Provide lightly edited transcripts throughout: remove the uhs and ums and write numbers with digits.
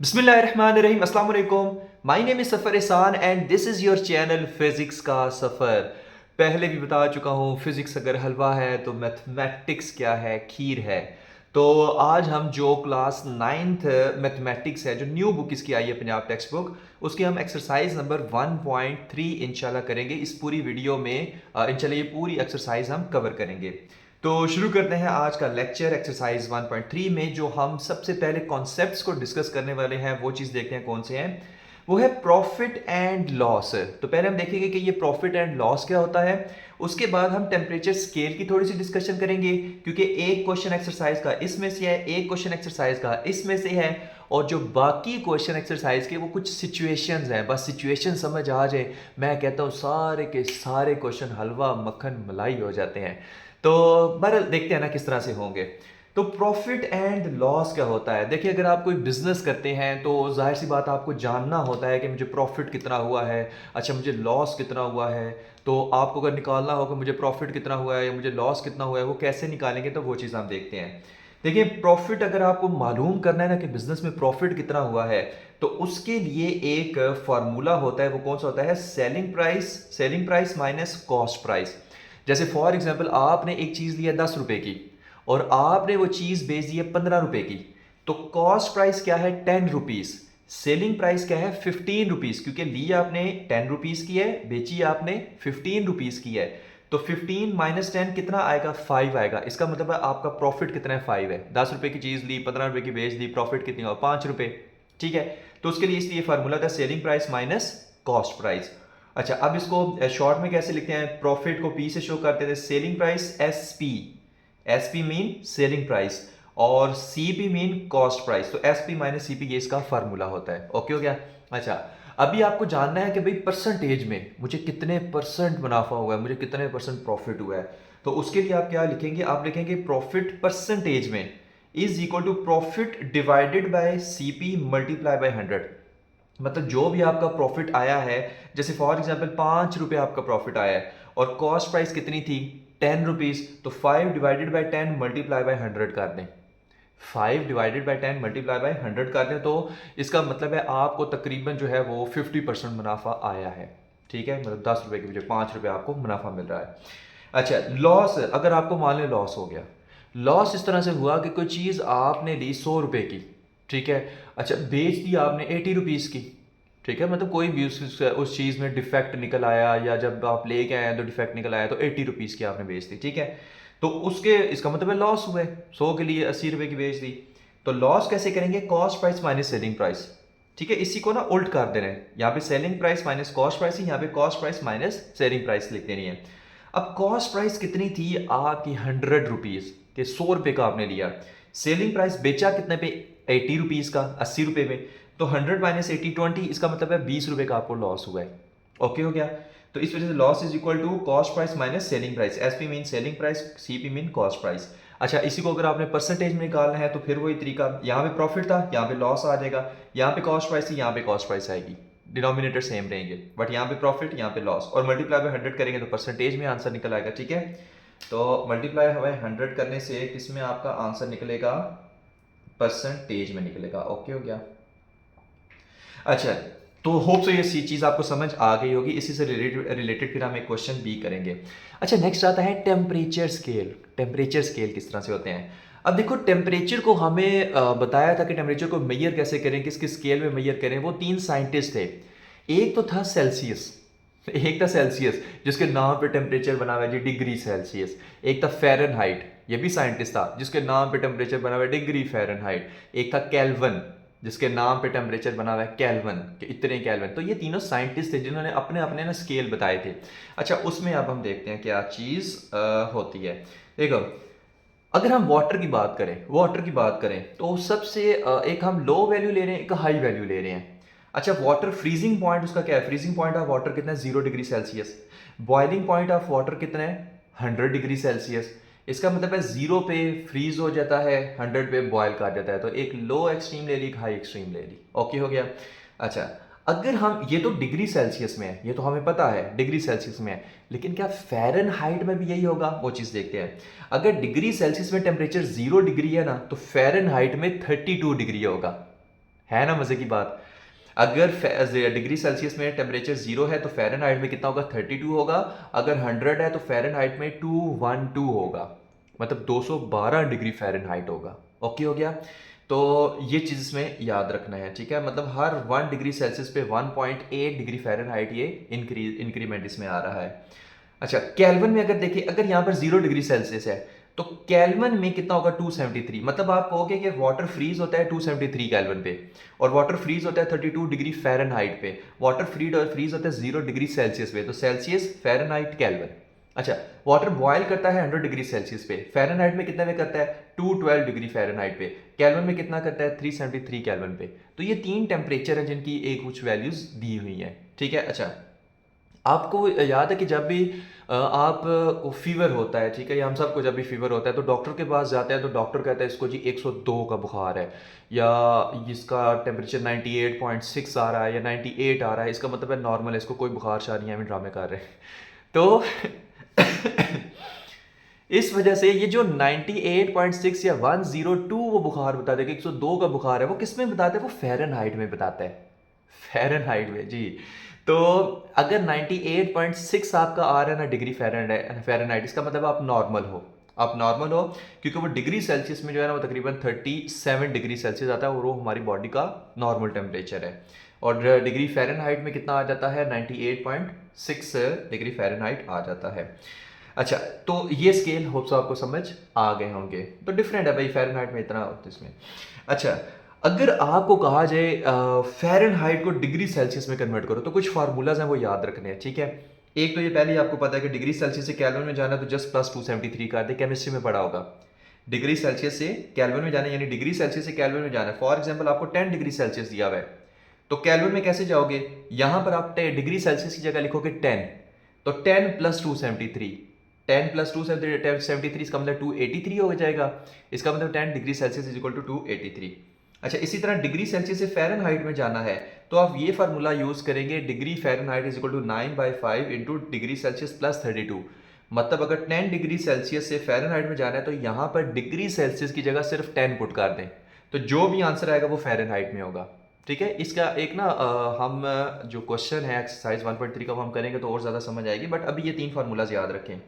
बिस्मिल्लाहिर्रहमानिर्रहीम अस्सलाम वालेकुम। माय नेम इज़ सफ़र एहसान and this is your channel physics का सफ़र। पहले भी बता चुका हूँ, फिज़िक्स अगर हलवा है तो मैथमेटिक्स क्या है, खीर है। तो आज हम जो क्लास नाइन्थ मैथमेटिक्स है, जो न्यू बुक इसकी आई है पंजाब टेक्स्ट बुक, उसकी हम एक्सरसाइज नंबर 1.3 इंशाल्लाह करेंगे इस पूरी वीडियो में। इंशाल्लाह ये पूरी एक्सरसाइज हम कवर करेंगे। तो शुरू करते हैं आज का लेक्चर एक्सरसाइज 1.3 में। जो हम सबसे पहले कॉन्सेप्ट्स को डिस्कस करने वाले हैं वो चीज़ देखते हैं कौन से हैं। वो है प्रॉफिट एंड लॉस। तो पहले हम देखेंगे कि ये प्रॉफिट एंड लॉस क्या होता है। उसके बाद हम टेम्परेचर स्केल की थोड़ी सी डिस्कशन करेंगे, क्योंकि एक क्वेश्चन एक्सरसाइज का इसमें से है, एक क्वेश्चन एक्सरसाइज का इसमें से है, और जो बाकी क्वेश्चन एक्सरसाइज के वो कुछ सिचुएशंस हैं। बस सिचुएशन समझ आ जाए, मैं कहता हूँ सारे के सारे क्वेश्चन हलवा मक्खन मलाई हो जाते हैं। तो बहरहाल देखते हैं ना किस तरह से होंगे। तो प्रॉफिट एंड लॉस क्या होता है। देखिए, अगर आप कोई बिजनेस करते हैं तो जाहिर सी बात आपको जानना होता है कि मुझे प्रॉफिट कितना हुआ है, अच्छा मुझे लॉस कितना हुआ है। तो आपको अगर निकालना हो कि मुझे प्रॉफिट कितना हुआ है या मुझे लॉस कितना हुआ है, वो कैसे निकालेंगे, तो वो चीज़ हम देखते हैं। देखिए, प्रॉफिट अगर आपको मालूम करना है ना कि बिजनेस में प्रॉफिट कितना हुआ है, तो उसके लिए एक फार्मूला होता है। वो कौन सा होता है? Selling price minus cost price. जैसे फॉर एग्जाम्पल, आपने एक चीज़ ली है 10 रुपए की और आपने वो चीज़ बेच दी है 15 रुपए की, तो कॉस्ट प्राइस क्या है? 10 रुपीज़। सेलिंग प्राइस क्या है? 15 रुपीज़, क्योंकि ली आपने 10 रुपीज़ की है, बेची आपने 15 रुपीज़ की है। तो 15 - 10 कितना आएगा? 5 आएगा। इसका मतलब है आपका प्रॉफिट कितना है? 5 है। 10 रुपए की चीज़ ली, 15 रुपए की बेच दी, प्रॉफिट कितनी होगा? 5 रुपए। ठीक है। तो उसके लिए इसलिए फार्मूला था selling price minus cost price. अच्छा, अब इसको शॉर्ट में कैसे लिखते हैं? प्रॉफिट को पी से शो करते थे, selling price S P. S P mean selling price और C P mean cost price. तो S P minus C P ये इसका फार्मूला होता है। ओके हो गया। अच्छा, अभी आपको जानना है कि भाई परसेंटेज में मुझे कितने परसेंट मुनाफा हुआ है, मुझे कितने परसेंट प्रॉफिट हुआ है। तो उसके लिए आप क्या लिखेंगे? आप लिखेंगे प्रॉफिट परसेंटेज में is equal to profit divided by C P multiply by 100। मतलब जो भी आपका प्रॉफिट आया है, जैसे फॉर एग्जाम्पल 5 रुपये आपका प्रॉफिट आया है और कॉस्ट प्राइस कितनी थी? 10 रुपीज़। तो 5/10 मल्टीप्लाई बाय 100 कर दें। 5/10 मल्टीप्लाई बाय 100 कर दें, तो इसका मतलब है आपको तकरीबन जो है वो 50% मुनाफा आया है। ठीक है, मतलब 10 रुपये के बजाय 5 रुपये आपको मुनाफा मिल रहा है। अच्छा, लॉस अगर आपको मान लें लॉस हो गया। लॉस इस तरह से हुआ कि कोई चीज़ आपने ली 100 रुपये की, ठीक है। अच्छा, बेच दी आपने 80 रुपीज़ की। ठीक है, मतलब कोई भी उस चीज़ में डिफेक्ट निकल आया, या जब आप ले के आए तो डिफेक्ट निकल आया, तो 80 रुपीज़ की आपने बेच दी। ठीक है, तो उसके इसका मतलब है लॉस हुए। 100 के लिए 80 रुपये की बेच दी। तो लॉस कैसे करेंगे? Cost price minus selling price. ठीक है, इसी को ना उल्ट कर देना है। यहाँ पे selling price minus cost price है, यहाँ पे cost price minus selling price लिख देनी है। अब कॉस्ट प्राइस कितनी थी आपकी? 100 रुपीज़ के 100 रुपये का आपने लिया। सेलिंग प्राइस बेचा कितने पे? 80 रुपीज़ का, 80 रुपये में। तो 100 माइनस 80 20, इसका मतलब है 20 रुपये का आपको लॉस हुआ है। ओके हो गया। तो इस वजह से loss is equal to cost price minus selling price. S P mean selling price, C P mean cost price. अच्छा, इसी को अगर आपने परसेंटेज में निकालना है तो फिर वही तरीका, यहाँ पे प्रॉफिट था, यहाँ पे लॉस आ जाएगा। यहाँ पे कॉस्ट प्राइस थी, यहाँ पे कॉस्ट प्राइस आएगी। डिनोमिनेटर सेम रहेंगे, बट यहाँ पे प्रॉफिट, यहाँ पे लॉस, और मल्टीप्लाई बाय 100 करेंगे तो परसेंटेज में आंसर निकल आएगा। ठीक है, तो मल्टीप्लाई बाय 100 करने से किसमें आपका आंसर निकलेगा? परसेंटेज में निकलेगा। ओके हो गया। अच्छा, तो होप सो ये चीज़ आपको समझ आ गई होगी। इसी से रिलेटेड फिर हम एक क्वेश्चन बी करेंगे। अच्छा, नेक्स्ट आता है टेम्परेचर स्केल। टेम्परेचर स्केल किस तरह से होते हैं? अब देखो, टेम्परेचर को हमें बताया था कि टेम्परेचर को मेजर कैसे करें, किस किस स्केल में मेजर करें। वो 3 साइंटिस्ट थे। एक तो था सेल्सियस, एक था सेल्सियस जिसके नाम पे टेम्परेचर बना हुआ है जी डिग्री सेल्सियस। एक था फ़ारेनहाइट, ये भी साइंटिस्ट था, जिसके नाम पे टेम्परेचर बना हुआ है डिग्री फ़ारेनहाइट। एक था केल्विन, जिसके नाम पे टेम्परेचर बना हुआ है केल्विन, कि इतने केल्विन। तो ये तीनों साइंटिस्ट थे जिन्होंने अपने अपने ना स्केल बताए थे। अच्छा, उसमें अब हम देखते हैं क्या चीज़ होती है। देखो, अगर हम वाटर की बात करें तो सबसे एक हम लो वैल्यू ले रहे हैं, एक हाई वैल्यू ले रहे हैं। अच्छा, वाटर फ्रीजिंग पॉइंट उसका क्या है? फ्रीजिंग पॉइंट ऑफ वाटर कितना है? 0 degree Celsius. Boiling point of water कितना है? 100 डिग्री सेल्सियस। इसका मतलब है 0 पे फ्रीज हो जाता है, 100 पे बॉयल कर जाता है। तो एक लो एक्सट्रीम ले ली, एक हाई एक्सट्रीम ले ली। ओके हो गया। अच्छा, अगर हम, ये तो डिग्री सेल्सियस में है, ये तो हमें पता है डिग्री सेल्सियस में है, लेकिन क्या फ़ारेनहाइट में भी यही होगा? वो चीज़ देखते हैं। अगर डिग्री सेल्सियस में टेम्परेचर 0 डिग्री है ना, तो फ़ारेनहाइट में 32 डिग्री होगा। है ना मज़े की बात। अगर डिग्री सेल्सियस में टेम्परेचर 0 है तो फ़ारेनहाइट में कितना होगा, 32 होगा। अगर 100 है तो फ़ारेनहाइट में 212 होगा, मतलब 212 डिग्री फ़ारेनहाइट होगा। ओके हो गया। तो ये चीज़ इसमें याद रखना है, ठीक है। मतलब हर 1 डिग्री सेल्सियस पे 1.8 डिग्री फ़ारेनहाइट ये इंक्रीमेंट इसमें आ रहा है। अच्छा, केल्विन में अगर देखिए, अगर यहाँ पर 0 डिग्री सेल्सियस है तो केल्विन में कितना होगा, 273। मतलब आप कहोगे कि वाटर फ्रीज होता है 273 केल्विन पे, और वाटर फ्रीज होता है 32 डिग्री फ़ारेनहाइट पे। वाटर फ्रीज होता है 0 डिग्री सेल्सियस पे, तो सेल्सियस, फ़ारेनहाइट, केल्विन। अच्छा, वाटर बॉयल करता है 100 डिग्री सेल्सियस पे, फ़ारेनहाइट में कितना में करता है, 212 डिग्री फ़ारेनहाइट पे। केल्विन में कितना करता है, 373 केल्विन पे। तो ये 3 टेम्परेचर हैं जिनकी एक कुछ वैल्यूज़ दी हुई हैं, ठीक है। अच्छा, आपको याद है कि जब भी आप को फीवर होता है, ठीक है, या हम सबको जब भी फीवर होता है तो डॉक्टर के पास जाते हैं, तो डॉक्टर कहता है इसको जी 102 का बुखार है, या इसका टेम्परेचर 98.6 आ रहा है या 98 आ रहा है, इसका मतलब है नॉर्मल है, इसको कोई बुखार शार नहीं है, हमें ड्रामे कर रहे हैं। तो इस वजह से ये जो 98.6 या 102 वो बुखार बताते हैं कि 102 का बुखार है, वो किस में बताते हैं, वो फ़ारेनहाइट में बताता है, फ़ारेनहाइट में जी। तो अगर 98.6 आपका आ रहा है ना डिग्री फ़ारेनहाइट, इसका मतलब आप नॉर्मल हो, आप नॉर्मल हो, क्योंकि वो डिग्री सेल्सियस में जो है ना वो तकरीबन 37 डिग्री सेल्सियस आता है, और वो हमारी बॉडी का नॉर्मल टेम्परेचर है। और डिग्री फ़ारेनहाइट में कितना आ जाता है, 98.6 डिग्री फ़ारेनहाइट आ जाता है। अच्छा, तो ये स्केल होप्स आपको समझ आ गए होंगे। तो डिफरेंट है भाई, फ़ारेनहाइट में इतना होता है इसमें। अच्छा, अगर आपको कहा जाए फ़ारेनहाइट को डिग्री सेल्सियस में कन्वर्ट करो, तो कुछ फार्मूलाज हैं वो याद रखने हैं, ठीक है। एक तो ये पहले ही आपको पता है कि डिग्री सेल्सियस से केल्विन में जाना तो जस्ट प्लस 273 कर दे, केमिस्ट्री में पढ़ा होगा। डिग्री सेल्सियस से केल्विन में जाना यानी डिग्री सेल्सियस से केल्विन में जाना है। फॉर एग्जाम्पल आपको 10 डिग्री सेल्सियस दिया हुआ है, तो केल्विन में कैसे जाओगे, यहां पर आप डिग्री सेल्सियस की जगह लिखोगे 10, तो 10 प्लस 273, 10 प्लस 273, इसका मतलब 283 हो जाएगा। इसका मतलब 10 degree Celsius is equal to 283। अच्छा, इसी तरह डिग्री सेल्सियस से फ़ारेनहाइट में जाना है तो आप ये फार्मूला यूज करेंगे, degree Fahrenheit is equal to 9/5 into degree Celsius plus 32। मतलब अगर 10 डिग्री सेल्सियस से फ़ारेनहाइट में जाना है तो यहाँ पर डिग्री सेल्सियस की जगह सिर्फ 10 पुट कर दें, तो जो भी आंसर आएगा वो फ़ारेनहाइट में होगा, ठीक है। इसका एक ना हम जो क्वेश्चन है एक्सरसाइज 1.3 का वो हम करेंगे तो और ज़्यादा समझ आएगी, बट अभी ये 3 फार्मूलाज याद रखें।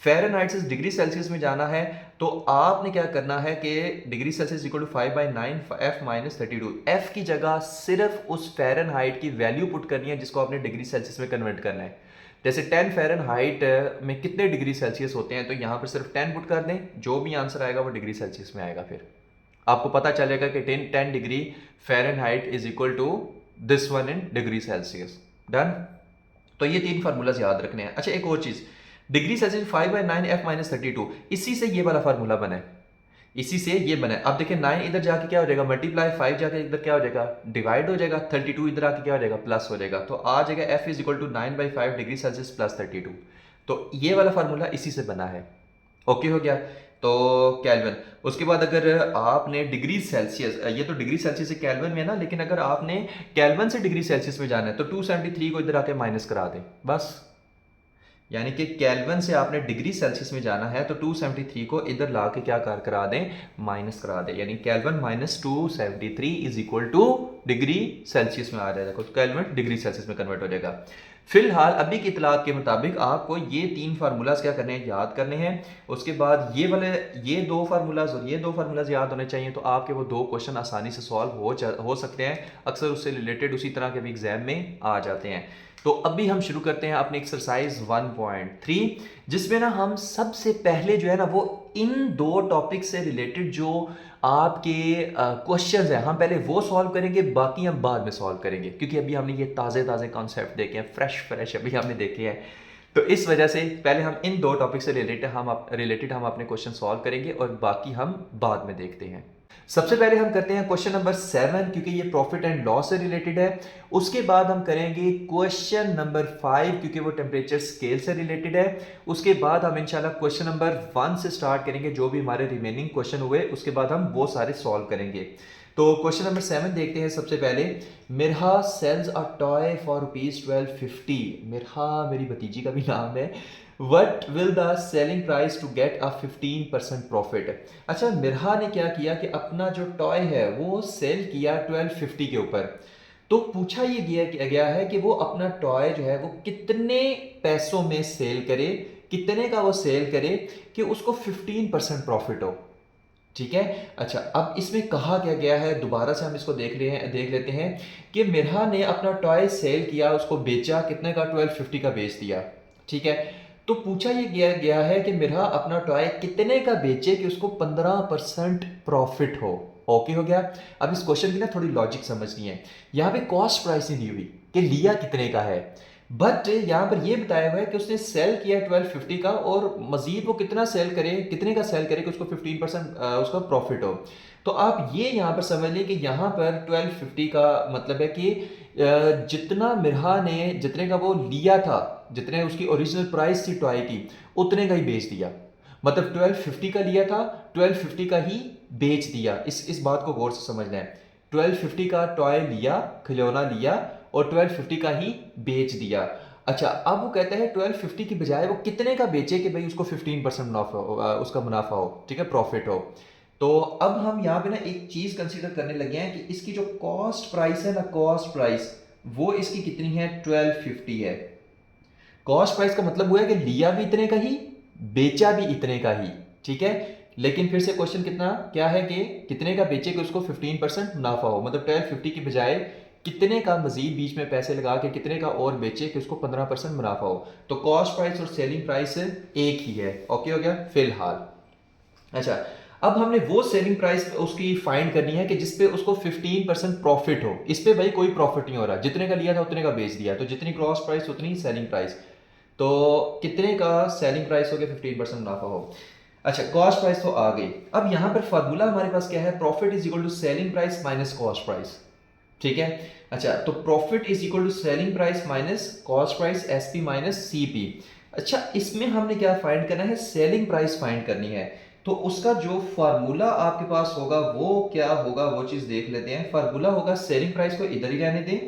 फ़ारेनहाइट से डिग्री सेल्सियस में जाना है तो आपने क्या करना है कि degree Celsius equal to 5/9 f minus 32, f की जगह सिर्फ उस फ़ारेनहाइट की वैल्यू पुट करनी है जिसको आपने डिग्री सेल्सियस में कन्वर्ट करना है। जैसे 10 फ़ारेनहाइट में कितने डिग्री सेल्सियस होते हैं, तो यहाँ पर सिर्फ 10 पुट कर दें, जो भी आंसर आएगा वो डिग्री सेल्सियस में आएगा। फिर आपको पता चलेगा कि 10 degree Fahrenheit is equal to this one in degree Celsius. Done. तो ये 3 फार्मूलाज याद रखने हैं। अच्छा, एक और चीज़, डिग्री सेल्सियस 5/9 f माइनस 32, इसी से ये वाला फार्मूला बना है, इसी से ये बना है। अब देखिए 9 इधर जाके क्या हो जाएगा, मल्टीप्लाई, 5 जाके इधर क्या हो जाएगा, डिवाइड हो जाएगा, 32 इधर आके क्या हो जाएगा, प्लस हो जाएगा। तो आ जाएगा f is equal to 9/5 degree Celsius plus 32। तो ये वाला फार्मूला इसी से बना है। ओके हो गया। तो केल्विन, उसके बाद अगर आपने डिग्री सेल्सियस, ये तो डिग्री सेल्सियस से केल्विन में है ना, लेकिन अगर आपने केल्विन से डिग्री सेल्सियस में जाना है तो 273 को इधर आके माइनस करा दें बस। यानी कि केल्विन से आपने डिग्री सेल्सियस में जाना है तो 273 को इधर ला के क्या करा दें, माइनस करा दें, यानी kelvin minus 273 is equal two degree Celsius में आ जाएगा, तो केल्विन डिग्री सेल्सियस में कन्वर्ट हो जाएगा। फिलहाल अभी की इतलात के मुताबिक आपको ये 3 फार्मूलाज क्या करने हैं, याद करने हैं। उसके बाद ये 2 फार्मूलाज और ये 2 फार्मूलाज याद होने चाहिए, तो आपके वो 2 क्वेश्चन आसानी से सॉल्व हो सकते हैं। अक्सर उससे रिलेटेड उसी तरह के भी एग्जाम में आ जाते हैं। तो अभी हम शुरू करते हैं अपनी एक्सरसाइज 1.3, जिसमें ना हम सबसे पहले जो है ना वो इन 2 टॉपिक से रिलेटेड जो आपके क्वेश्चंस हैं हम पहले वो सॉल्व करेंगे, बाकी हम बाद में सॉल्व करेंगे, क्योंकि अभी हमने ये ताज़े ताज़े कॉन्सेप्ट देखे हैं, फ्रेश अभी हमने देखे हैं। तो इस वजह से पहले हम इन 2 टॉपिक से रिलेटेड हम अपने क्वेश्चन सॉल्व करेंगे और बाकी हम बाद में देखते हैं। सबसे पहले हम करते हैं क्वेश्चन नंबर 7, क्योंकि ये प्रॉफिट एंड लॉस से रिलेटेड है। उसके बाद हम करेंगे क्वेश्चन नंबर 5, क्योंकि वो टेम्परेचर स्केल से रिलेटेड है। उसके बाद हम इंशाल्लाह क्वेश्चन नंबर 1 से स्टार्ट करेंगे, जो भी हमारे रिमेनिंग क्वेश्चन हुए उसके बाद हम वो सारे सॉल्व करेंगे। तो क्वेश्चन नंबर 7 देखते हैं। सबसे पहले, Mirha sells a toy for ₹1250। Mirha मेरी भतीजी का भी नाम है। What will the selling price to get a 15% profit. अच्छा, मिरहा ने क्या किया कि अपना जो टॉय है वो सेल किया 1250 के ऊपर। तो पूछा ये गया है कि वो अपना टॉय जो है वो कितने पैसों में सेल करे, कितने का वो सेल करे कि उसको 15% प्रॉफिट हो। ठीक है। अच्छा, अब इसमें कहा क्या गया है, दोबारा से हम इसको देख लेते हैं कि मिरहा ने अपना टॉय सेल किया, उसको बेचा, कितने का, 1250 का बेच दिया। ठीक है। तो पूछा ये गया है कि मिरहा अपना टॉय कितने का बेचे कि उसको 15% प्रॉफिट हो। ओके हो गया। अब इस क्वेश्चन की ना थोड़ी लॉजिक समझनी है। यहाँ पे कॉस्ट प्राइस नहीं दी हुई कि लिया कितने का है, बट यहाँ पर यह बताया हुआ है कि उसने सेल किया 1250 का और मजीद वो कितना सेल करे, कितने का सेल करे कि उसको 15% उसका प्रॉफिट हो। तो आप ये यहाँ पर समझ लें कि यहाँ पर 1250 का मतलब है कि जितना मिरहा ने, जितने का वो लिया था, जितने उसकी ओरिजिनल प्राइस थी टॉय की, उतने का ही बेच दिया। मतलब 1250 का लिया था, 1250 का ही बेच दिया। इस बात को गौर से समझना है। 1250 का टॉय लिया, खिलौना लिया, और 1250 का ही बेच दिया। अच्छा, अब वो कहता है 1250 की बजाय वो कितने का बेचे कि भाई उसको 15% मुनाफा हो, उसका मुनाफा हो, ठीक है, प्रॉफिट हो। तो अब हम यहाँ पे ना एक चीज कंसीडर करने लगे हैं कि इसकी जो कॉस्ट प्राइस है ना, कॉस्ट प्राइस वो इसकी कितनी है, 1250 है। कॉस्ट प्राइस का मतलब हुआ है कि लिया भी इतने का ही, बेचा भी इतने का ही। ठीक है। लेकिन फिर से क्वेश्चन कितना क्या है कि कितने का बेचे कि उसको 15% मुनाफा हो, मतलब 1250 की बजाय कितने का मजीद बीच में पैसे लगा के कितने का और बेचे कि उसको 15% मुनाफा हो। तो कॉस्ट प्राइस और सेलिंग प्राइस एक ही है। ओके हो गया फिलहाल। अच्छा, अब हमने वो सेलिंग प्राइस उसकी फाइंड करनी है कि जिसपे उसको 15% प्रॉफिट हो। इस पे भाई कोई प्रॉफिट नहीं हो रहा, जितने का लिया था उतने का बेच दिया, तो जितनी कॉस्ट प्राइस उतनी ही सेलिंग प्राइस। तो कितने का सेलिंग प्राइस हो गया, 15% मुनाफा हो। अच्छा, कॉस्ट प्राइस तो आ गई। अब यहां पर फार्मूला हमारे पास क्या है, profit is equal to selling price minus cost price. ठीक है। अच्छा, तो profit is equal to selling price minus cost price, SP minus CP. अच्छा, इसमें हमने क्या फाइंड करना है, सेलिंग प्राइस फाइंड करनी है। तो उसका जो फार्मूला आपके पास होगा वो क्या होगा, वो चीज देख लेते हैं। फार्मूला होगा, सेलिंग प्राइस को इधर ही रहने दें,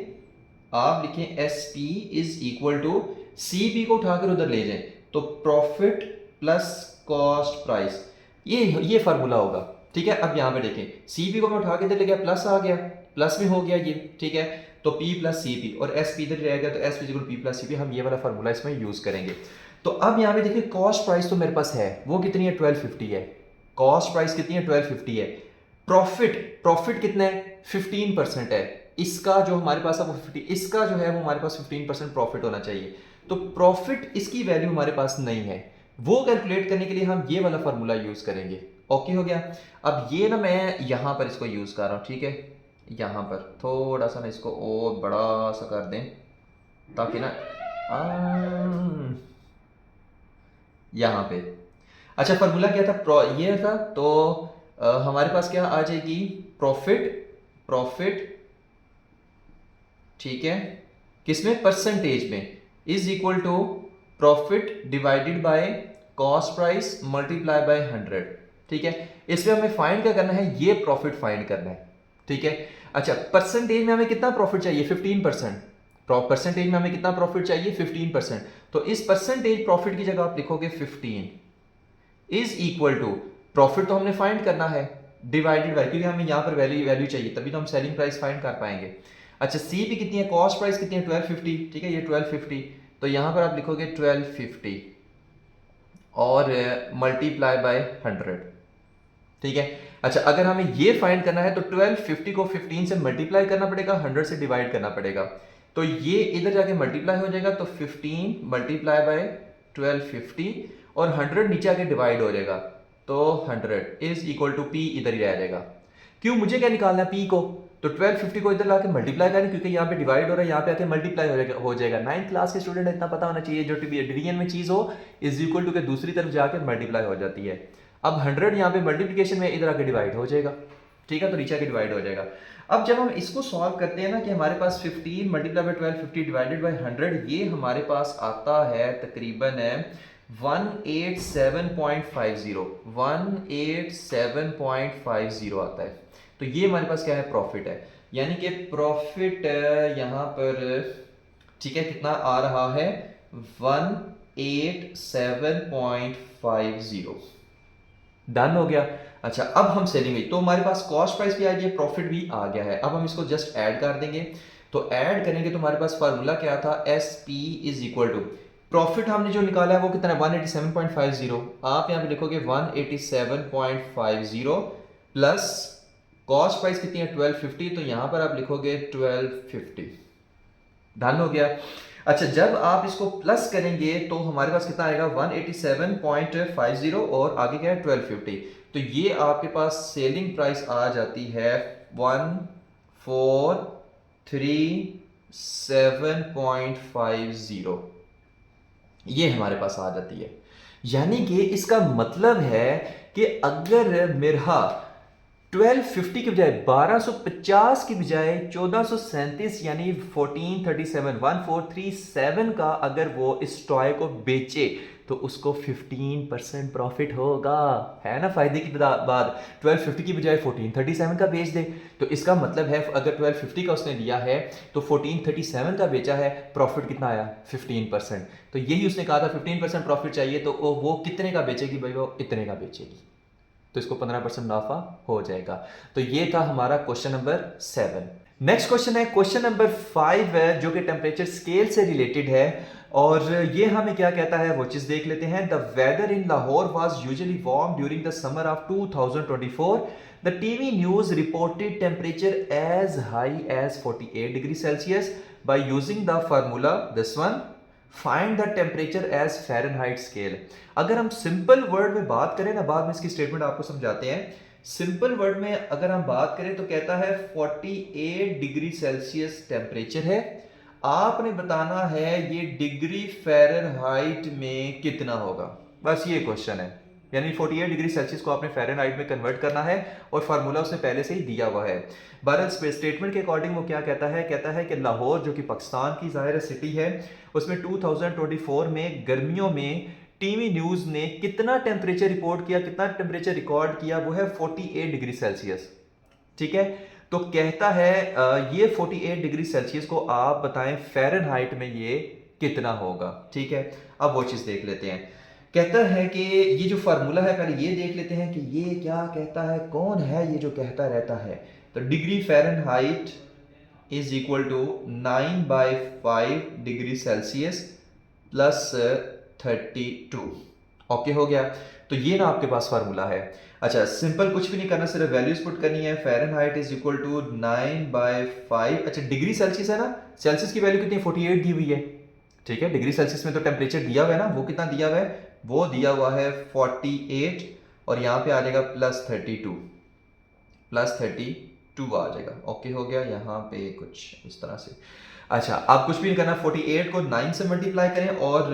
आप लिखें S P is equal to C P को उठाकर उधर ले जाएं, तो प्रॉफिट प्लस कॉस्ट प्राइस, ये फार्मूला होगा। ठीक है। अब यहां पे देखें, सी पी को मैं उठा के इधर ले गया, प्लस आ गया, प्लस में हो गया ये। ठीक है। तो पी प्लस सी पी और एस पी इधर रहेगा, तो S P equal P plus C P, हम ये वाला फार्मूला इसमें यूज करेंगे। तो अब यहां पे देखिए, कॉस्ट प्राइस तो मेरे पास है, वो कितनी है, 1250 है। कॉस्ट प्राइस कितनी है, 1250 है। प्रॉफिट प्रॉफिट कितना है, 15% है। इसका जो हमारे पास है वो 50, इसका जो है वो हमारे पास 15% प्रॉफिट होना चाहिए। तो प्रॉफिट इसकी वैल्यू हमारे पास नहीं है, वो कैलकुलेट करने के लिए हम ये वाला फार्मूला यूज करेंगे। ओके हो गया। अब ये ना मैं यहां पर इसको यूज कर रहा हूं। ठीक है। यहां पर थोड़ा सा ना इसको और बड़ा सा कर दें ताकि ना यहां पे। अच्छा, फार्मूला क्या था, ये था। तो हमारे पास क्या आ जाएगी, प्रॉफिट प्रॉफिट ठीक है, किसमें, परसेंटेज में, is equal to profit divided by cost price multiply by 100। ठीक है। इसमें हमें फाइंड क्या करना है, ये प्रॉफिट फाइंड करना है। ठीक है। अच्छा, परसेंटेज में हमें कितना प्रॉफिट चाहिए, 15%। परसेंटेज में हमें कितना प्रॉफिट चाहिए, 15%। तो इस परसेंटेज प्रॉफिट की जगह आप लिखोगे 15 इज इक्वल टू, प्रॉफिट तो हमने फाइंड करना है, डिवाइडेड बाय, क्योंकि हमें यहां पर वैल्यू वैल्यू चाहिए, तभी तो हम सेलिंग प्राइस फाइंड कर पाएंगे। अच्छा, सी भी कितनी है, कॉस्ट प्राइस कितनी है, 1250। ठीक है, ये 1250, तो यहां पर आप लिखोगे 1250 और मल्टीप्लाई बाय 100। ठीक है। अच्छा, अगर हमें ये फाइंड करना है तो 1250 को 15 से मल्टीप्लाई करना पड़ेगा, 100 से डिवाइड करना पड़ेगा। तो ये इधर जाके मल्टीप्लाई हो जाएगा, तो 15 मल्टीप्लाई बाय 1250 और 100 नीचे आके डिवाइड हो जाएगा, तो 100 इज इक्वल टू पी, इधर ही रह जाएगा। क्यों, मुझे क्या निकालना है, पी को। तो 1250 को इधर लाके मल्टीप्लाई करें, क्योंकि यहाँ पे डिवाइड हो रहा है, यहाँ पे आके मल्टीप्लाई हो जाएगा। 9th क्लास के स्टूडेंट इतना पता होना चाहिए, जो डिवीजन में चीज हो इज इक्वल टू के दूसरी तरफ जाकर मल्टीप्लाई हो जाती है। अब 100 यहाँ पे मल्टीप्लिकेशन में इधर आके डिवाइड हो जाएगा। ठीक है, तो नीचे आके डिवाइड हो जाएगा। अब जब हम इसको सॉल्व करते हैं ना कि हमारे पास 15 मल्टीप्लाई बाय 1250 डिवाइडेड बाय 100, ये हमारे पास आता है तकरीबन 187.50, 187.50 आता है। तो ये हमारे पास क्या है, प्रॉफिट है। यानी कि प्रॉफिट यहां पर, ठीक है, कितना आ रहा है, 1 87.50 डन हो गया। अच्छा, अब हम सेलिंग गई तो हमारे पास कॉस्ट प्राइस भी आ गई, प्रॉफिट भी आ गया है। अब हम इसको जस्ट ऐड कर देंगे, तो ऐड करेंगे तो हमारे पास फार्मूला क्या था, S P is equal to profit हमने जो निकाला है वो कितना है 187.50। आप यहाँ पे लिखोगे 187.50 प्लस कॉस्ट प्राइस कितनी है 1250, तो यहाँ पर आप लिखोगे 1250। डन हो गया। अच्छा, जब आप इसको प्लस करेंगे तो हमारे पास कितना आएगा 187.50 और आगे क्या है 1250। तो ये आपके पास सेलिंग प्राइस आ जाती है 1437.50, ये हमारे पास आ जाती है। यानी कि इसका मतलब है कि अगर मेरा 1250 की बजाय 1250 की बजाय 1437 यानी 1437 का अगर वो इस टॉय को बेचे तो उसको 15% प्रॉफिट होगा। है ना फायदे की बात। 1250 की बजाय 1437 का बेच दे तो इसका मतलब है अगर 1250 का उसने लिया है तो 1437 का बेचा है, प्रॉफिट कितना आया 15%। तो यही उसने कहा था 15% प्रॉफिट चाहिए, तो वो कितने का बेचेगी भाई, वो इतने का बेचेगी, तो इसको 15% मुनाफा हो जाएगा। तो ये था हमारा क्वेश्चन नंबर 7। नेक्स्ट क्वेश्चन है क्वेश्चन नंबर 5 है, जो कि टेम्परेचर स्केल से रिलेटेड है। और ये हमें क्या कहता है वो चीज देख लेते हैं। The weather in Lahore was usually warm during the summer of 2024। The TV news reported temperature as high as 48 degree Celsius by using the formula this one, find the temperature as Fahrenheit scale. अगर हम simple word में बात करें ना, बाद में इसकी statement आपको समझाते हैं। सिंपल वर्ड में अगर हम बात करें तो कहता है 48 डिग्री सेल्सियस टेम्परेचर है, आपने बताना है ये डिग्री फ़ारेनहाइट में कितना होगा, बस ये क्वेश्चन है। यानी 48 डिग्री सेल्सियस को आपने फ़ारेनहाइट में कन्वर्ट करना है और फार्मूला उसने पहले से ही दिया हुआ है। बहरहाल स्टेटमेंट के अकॉर्डिंग वो क्या कहता है, कहता है कि लाहौर जो कि पाकिस्तान की ज़ाहिर सिटी है, उसमें 2024 में गर्मियों में टीवी न्यूज़ ने कितना टेम्परेचर रिपोर्ट किया, कितना टेम्परेचर रिकॉर्ड किया, वो है 48 डिग्री सेल्सियस। ठीक है, तो कहता है ये 48 डिग्री सेल्सियस को आप बताएं फ़ारेनहाइट में ये कितना होगा। ठीक है, अब वो चीज़ देख लेते हैं। कहता है कि ये जो फार्मूला है पहले ये देख लेते हैं कि ये क्या कहता है, कौन है ये जो कहता रहता है। तो degree Fahrenheit is equal to 9/5 degree Celsius plus 32। Okay हो गया। तो ये ना आपके पास फार्मूला है। अच्छा, सिंपल कुछ भी नहीं करना, सिर्फ वैल्यूज पुट करनी है। Fahrenheit is equal to 9/5। अच्छा, डिग्री सेल्सियस है ना, सेल्सियस की वैल्यू कितनी 48 दी हुई है। ठीक है, डिग्री सेल्सियस में तो टेम्परेचर दिया हुआ है ना, वो कितना दिया हुआ है, वो दिया हुआ है 48 और यहाँ पे आ जाएगा प्लस 32 आ जाएगा। ओके हो गया, यहाँ पे कुछ इस तरह से। अच्छा, आप कुछ भी नहीं करना, 48 को 9 से मल्टीप्लाई करें और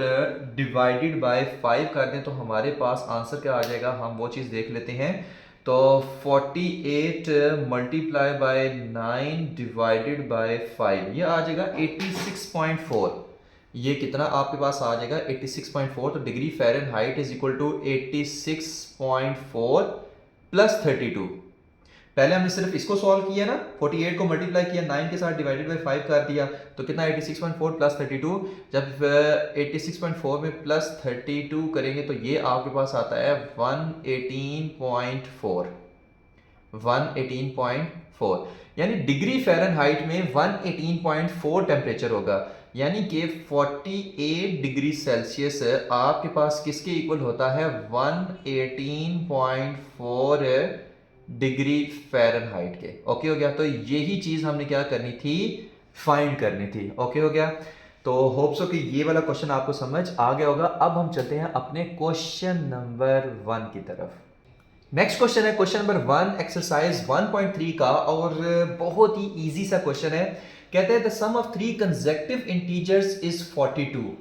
डिवाइडेड बाय 5 कर दें तो हमारे पास आंसर क्या आ जाएगा, हम वो चीज़ देख लेते हैं। तो 48 मल्टीप्लाई बाय 9 डिवाइडेड बाय 5 ये आ जाएगा 86.4। ये कितना आपके पास आ जाएगा 86.4। तो degree Fahrenheit is equal to 86.4 plus 32। पहले हमने सिर्फ इसको सॉल्व किया ना, 48 को मल्टीप्लाई किया 9 के साथ डिवाइडेड बाय 5 कर दिया, तो कितना 86.4 प्लस 32। जब 86.4 में प्लस 32 करेंगे तो ये आपके पास आता है 118.4। यानी डिग्री फ़ारेनहाइट में 118.4 टेम्परेचर होगा। यानी कि 48 डिग्री सेल्सियस आपके पास किसके इक्वल होता है 118.4 डिग्री फ़ारेनहाइट के। ओके हो गया। तो यही चीज़ हमने क्या करनी थी, फाइंड करनी थी। ओके हो गया। तो होप सो कि ये वाला क्वेश्चन आपको समझ आ गया होगा। अब हम चलते हैं अपने क्वेश्चन नंबर 1 की तरफ। नेक्स्ट क्वेश्चन है क्वेश्चन नंबर 1 एक्सरसाइज 1.3 का, और बहुत ही इजी सा क्वेश्चन है। कहते हैं the sum of 3 consecutive integers is 42,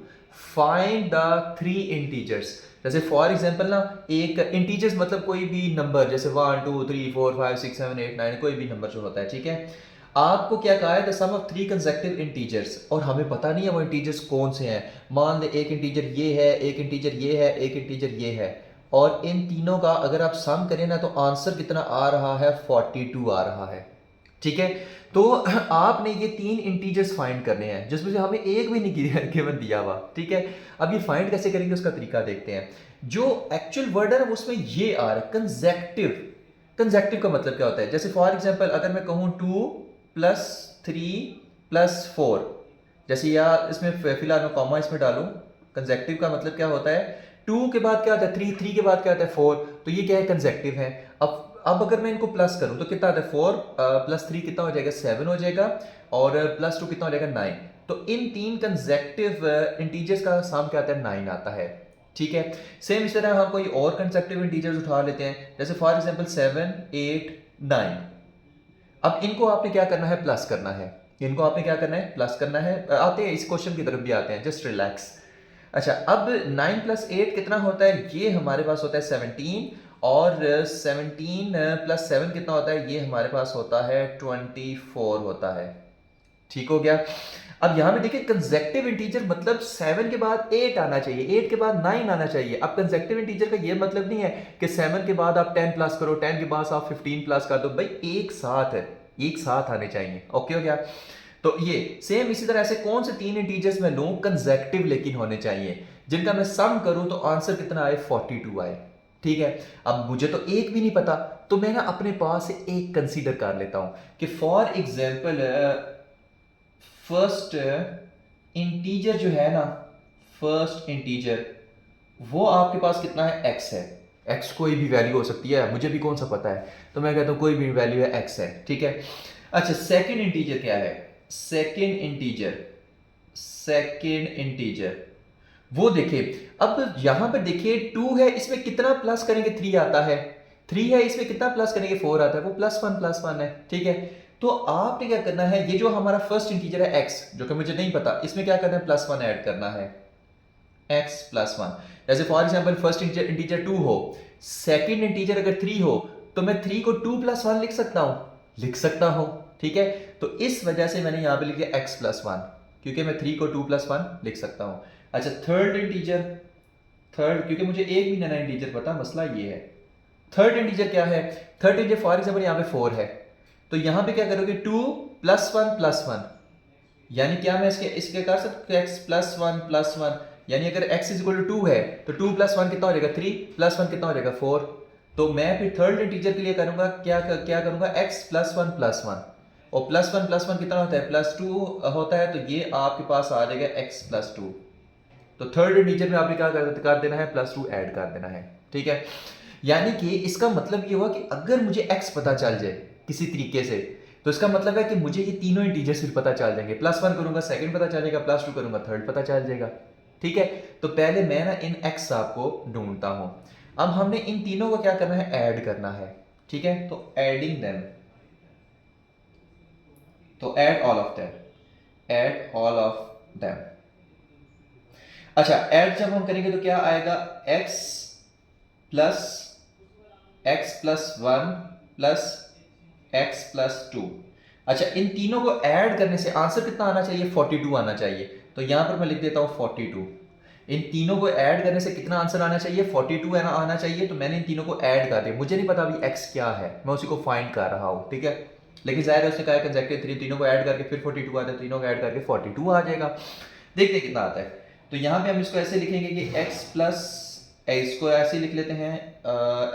find the 3 integers. जैसे फॉर एग्जांपल ना, एक इंटीजर्स मतलब कोई भी नंबर, जैसे 1 2 3 4 5 6 7 8 9 कोई भी नंबर जो होता है। ठीक है, आपको क्या कहा है the sum of 3 consecutive integers, और हमें पता नहीं है वो इंटीजर्स कौन से हैं। मान ले एक इंटीजर ये है, एक इंटीजर ये है, एक इंटीजर ये है, और इन तीनों का अगर आप सम करें ना तो आंसर कितना आ रहा है 42 आ रहा है। ठीक है। तो आपने ये 3 इंटीजर्स फाइंड करने हैं जिसमें से हमें एक भी नहीं गिवन दिया हुआ, ठीक है। अब ये फाइंड कैसे करेंगे उसका तरीका देखते हैं। जो एक्चुअल वर्ड है ना उसमें ये आ रहा है कंसेक्टिव। कंसेक्टिव का मतलब क्या होता है, जैसे फॉर एग्जांपल अगर मैं कहूँ 2 प्लस 3 प्लस 4, जैसे या इसमें फिलहाल मैं कॉमा इसमें डालूं, कंसेक्टिव का मतलब क्या होता है, 2 के बाद क्या आता है 3, 3 के बाद क्या आता है 4, तो ये क्या है कंसेक्टिव है। अब अगर मैं इनको प्लस करूं तो कितना आता है 4 प्लस 3 कितना हो जाएगा 7 हो जाएगा, और प्लस 2 कितना हो जाएगा 9। तो इन 3 कंसेक्टिव इंटीजर्स का सम क्या आता है 9 आता है, ठीक है। सेम इस तरह हम कोई और कंसेक्टिव इंटीजर्स उठा लेते हैं, जैसे फॉर एग्जांपल 7 8 9। अब इनको आपने क्या करना है प्लस करना है, इनको आपने क्या करना है प्लस करना है। आते हैं इस क्वेश्चन की तरफ भी आते हैं, जस्ट रिलैक्स। अच्छा, अब 9 प्लस 8 कितना होता है, ये हमारे पास होता है 17, और 17 प्लस 7 कितना होता है, ये हमारे पास होता है 24 होता है, ठीक हो गया। अब यहां पे देखिए कंसेक्टिव इंटीजर मतलब 7 के बाद 8 आना चाहिए, 8 के बाद 9 आना चाहिए। अब कंसेक्टिव इंटीजर का ये मतलब नहीं है कि 7 के बाद आप 10 प्लस करो, 10 के बाद आप 15 प्लस कर दो, भाई एक साथ है, एक साथ आने चाहिए, ओके हो गया। तो ये सेम इसी तरह ऐसे कौन से 3 इंटीजर्स मैं लूं कंसेक्टिव लेकिन होने चाहिए, जिनका मैं सम करूं तो आंसर कितना आए 42 आए, ठीक है। अब मुझे तो एक भी नहीं पता, तो मैं ना अपने पास से एक कंसीडर कर लेता हूं कि फॉर एग्जाम्पल फर्स्ट इंटीजर जो है ना, फर्स्ट इंटीजर वो आपके पास कितना है x है। x कोई भी वैल्यू हो सकती है, मुझे भी कौन सा पता है, तो मैं कहता हूं कोई भी वैल्यू है x है, ठीक है। अच्छा, सेकंड इंटीजर क्या है, सेकंड इंटीजर, सेकंड इंटीजर वो देखिए। अब यहां पर देखिए 2 है, इसमें कितना प्लस करेंगे 3 आता है, 3 है इसमें कितना प्लस करेंगे 4 आता है, वो प्लस वन है, ठीक है। तो आपने क्या करना है, ये जो हमारा फर्स्ट इंटीजर है x जो कि मुझे नहीं पता, इसमें क्या करना है +1 ऐड करना है, x +1। जैसे फॉर एग्जांपल फर्स्ट इंटीजर 2 हो, सेकंड इंटीजर अगर 3 हो, तो मैं 3 को 2 + 1 लिख सकता हूं, ठीक है। तो इस वजह से मैंने यहां पे लिख दिया x +1, क्योंकि मैं 3 को 2 + 1 लिख सकता हूं। अच्छा, थर्ड इंटीजर, थर्ड क्योंकि मुझे एक भी नया इंटीजर पता, मसला ये है। थर्ड इंटीजर क्या है, थर्ड इंटीजर फॉर एग्जांपल यहां पे 4 है, तो यहां पे क्या करोगे 2 + 1 यानी क्या मैं इसके इसके कर सकता हूं x +1 यानी अगर x = 2 है तो 2 + 1 कितना हो जाएगा 3 + 1 कितना हो जाएगा 4। तो मैं फिर थर्ड इंटीजर के लिए करूंगा क्या करूंगा x +1 और +1 कितना होता है +2 होता है, तो ये आपके पास आ जाएगा x +2। तो थर्ड इंटीजर में आपने क्या कर देना है +2 ऐड कर देना है, ठीक है। यानी कि इसका मतलब ये हुआ कि अगर मुझे x पता चल जाए किसी तरीके से, तो इसका मतलब है कि मुझे ये तीनों इंटीजर्स फिर पता चल जाएंगे, +1 करूंगा सेकंड पता चल जाएगा, +2 करूंगा थर्ड पता चल जाएगा, ठीक है। तो पहले मैं ना इन x आपको ढूंढता हूं। अब हमने इन तीनों को क्या करना है ऐड करना है, ठीक है। तो एडिंग देम, तो add all of them, add all of them. अच्छा, ऐड जब हम करेंगे तो क्या आएगा x + 1 + x + 2। अच्छा, इन तीनों को ऐड करने से आंसर कितना आना चाहिए 42 आना चाहिए, तो यहां पर मैं लिख देता हूं 42। इन तीनों को ऐड करने से कितना आंसर आना चाहिए 42 है ना आना चाहिए, तो मैंने इन तीनों को ऐड कर दिया। मुझे नहीं पता अभी x क्या है, मैं उसी को फाइंड कर रहा हूं, ठीक है। लेकिन जाहिर है उसने कहा कंसेक्टिव 3, तीनों को ऐड करके फिर 42 आता है, तीनों को ऐड करके 42 आ जाएगा। देखते हैं कितना आता है। तो यहाँ पे हम इसको ऐसे लिखेंगे कि इसको ऐसे लिख लेते हैं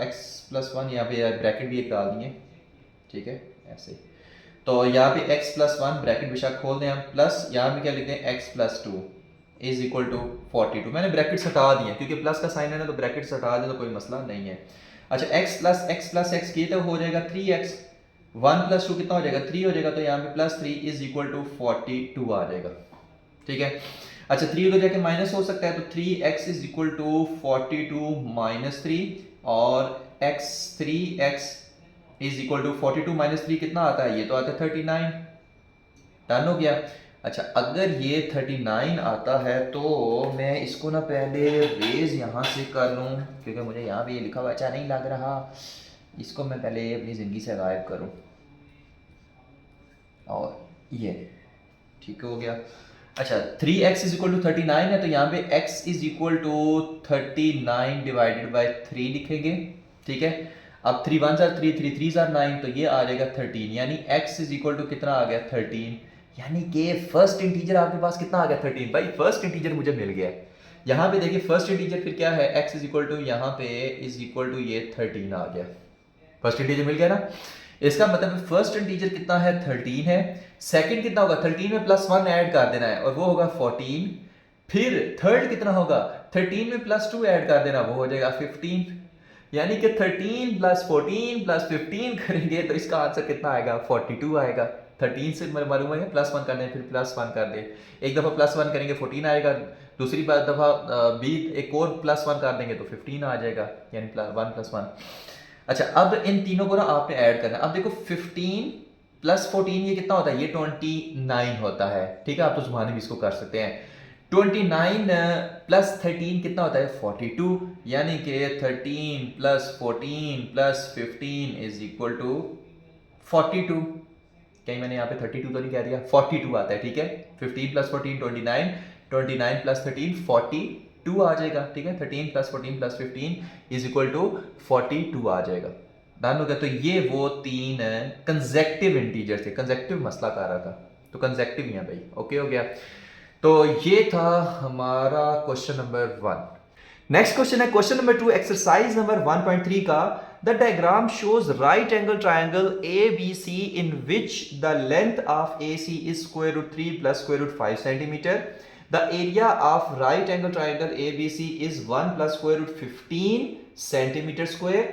x +1, यहाँ पे ब्रैकेट भी एक डाल दिए, ठीक है ऐसे। तो यहाँ पे x +1 ब्रैकेट बेशक खोल दें हम, प्लस यहाँ पे क्या लिखते हैं x +2 = 42। मैंने ब्रैकेट हटा दिए क्योंकि प्लस का साइन है ना, तो ब्रैकेट हटा दे तो कोई मसला नहीं है। अच्छा, x किए तो हो जाएगा 3x, 1 + 2 कितना हो जाएगा 3 हो जाएगा, तो यहाँ पे +3 = 42 आ जाएगा, ठीक है। अच्छा, 3 उधर जाके माइनस हो सकता है, तो 3x = 42 - 3, और 3x = 42 - 3 कितना आता है, ये तो आता है 39। डन हो गया। अच्छा, अगर ये 39 आता है तो मैं इसको ना पहले रेज यहाँ से कर लूँ, क्योंकि मुझे यहाँ पे ये लिखा हुआ अच्छा नहीं लग रहा, इसको मैं पहले अपनी ज़िंदगी से गायब करूँ, और ये ठीक हो गया। अच्छा, 3x = 39 है, तो यहाँ पे x = 39 / 3 लिखेंगे, ठीक है। अब 3 1 जार 3, 3 3 जार 9, तो ये आ जाएगा 13, यानी x इज इक्वल टू कितना आ गया 13, यानी कि फर्स्ट इंटीजर आपके पास कितना आ गया 13। भाई फर्स्ट इंटीजर मुझे मिल गया है। यहाँ पे देखिए फर्स्ट इंटीजर फिर क्या है, x इज इक्वल टू यहाँ पे इज इक्वल टू ये 13 आ गया। फर्स्ट इंटीजर मिल गया ना, इसका मतलब फर्स्ट इंटीजर कितना है 13 है। सेकंड कितना होगा, 13 में प्लस 1 ऐड कर देना है और वो होगा 14। फिर थर्ड कितना होगा, 13 में प्लस 2 ऐड कर देना, वो हो जाएगा 15। यानी कि 13 प्लस 14 प्लस 15 करेंगे तो इसका आंसर कितना आएगा 42 आएगा। 13 से मालूम है प्लस 1 करना है, फिर प्लस 1 कर दे, एक दफ़ा प्लस 1 करेंगे 14 आएगा, दूसरी बार दफ़ा भी एक और प्लस 1 कर देंगे तो 15 आ जाएगा, यानी 1 प्लस 1। अच्छा अब इन तीनों को ना आपने ऐड करना है। अब देखो 15 प्लस 14 ये कितना होता है, ये 29 होता है। ठीक है, आप तो जुबानी भी इसको कर सकते हैं। 29 प्लस 13 कितना होता है 42, यानी कि 13 plus 14 plus 15 is equal to 42। कहीं मैंने यहाँ पे 32 तो नहीं कह दिया, 42 आता है। ठीक है, 15 प्लस 14 29, 29 प्लस 13 42 आ जाएगा। ठीक है, 13 plus 14 plus 15 is equal to 42 आ जाएगा। डन हो गया। तो ये वो तीन कंसेक्टिव इंटीजर थे, कंसेक्टिव मसला कर रहा था, तो कंसेक्टिव ही है भाई। ओके हो गया। तो ये था हमारा क्वेश्चन नंबर 1। नेक्स्ट क्वेश्चन है क्वेश्चन नंबर 2, एक्सरसाइज नंबर 1.3 का। The diagram shows right angle triangle ABC in which the length of AC is square root 3 plus square root 5 centimeter. The area of right angle triangle ABC is 1 plus square root 15 centimeter square.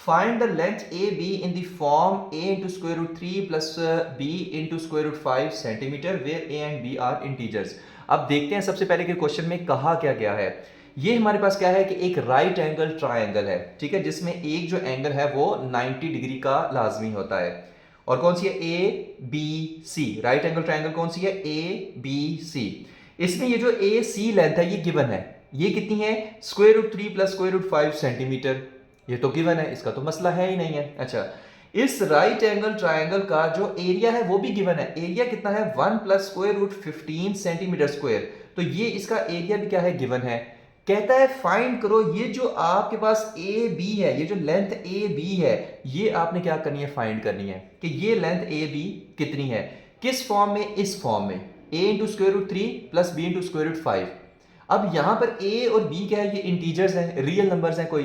Find the length AB in the form A into square root 3 plus B into square root 5 centimeter where A and B are integers. अब देखते हैं सबसे पहले कि question में कहा क्या गया है। ये हमारे पास क्या है कि एक राइट एंगल ट्रायंगल है, ठीक है, जिसमें एक जो एंगल है वो 90 डिग्री का लाजमी होता है। और कौन सी है, A B C. Right angle triangle कौन सी है, ए बी सी। इसमें ये जो ए सी लेंथ है ये गिवन है, ये कितनी है square root 3 plus square root 5 centimetre, ये तो गिवन है, इसका तो मसला है ही नहीं है। अच्छा, इस राइट एंगल ट्रायंगल का जो एरिया है वो भी गिवन है, एरिया कितना है 1 plus square root 15 centimetre square, तो ये इसका एरिया भी क्या है गिवन है। कहता है फाइंड करो ये जो आपके पास ए बी है, ये जो लेंथ ए बी है, ये आपने क्या करनी है फाइंड करनी है कि ये लेंथ ए बी कितनी है। किस फॉर्म में, इस फॉर्म में a into square root 3 plus B into square root 5। अब यहां पर a और b क्या है, ये इंटीजर्स हैं, रियल नंबर्स हैं कोई,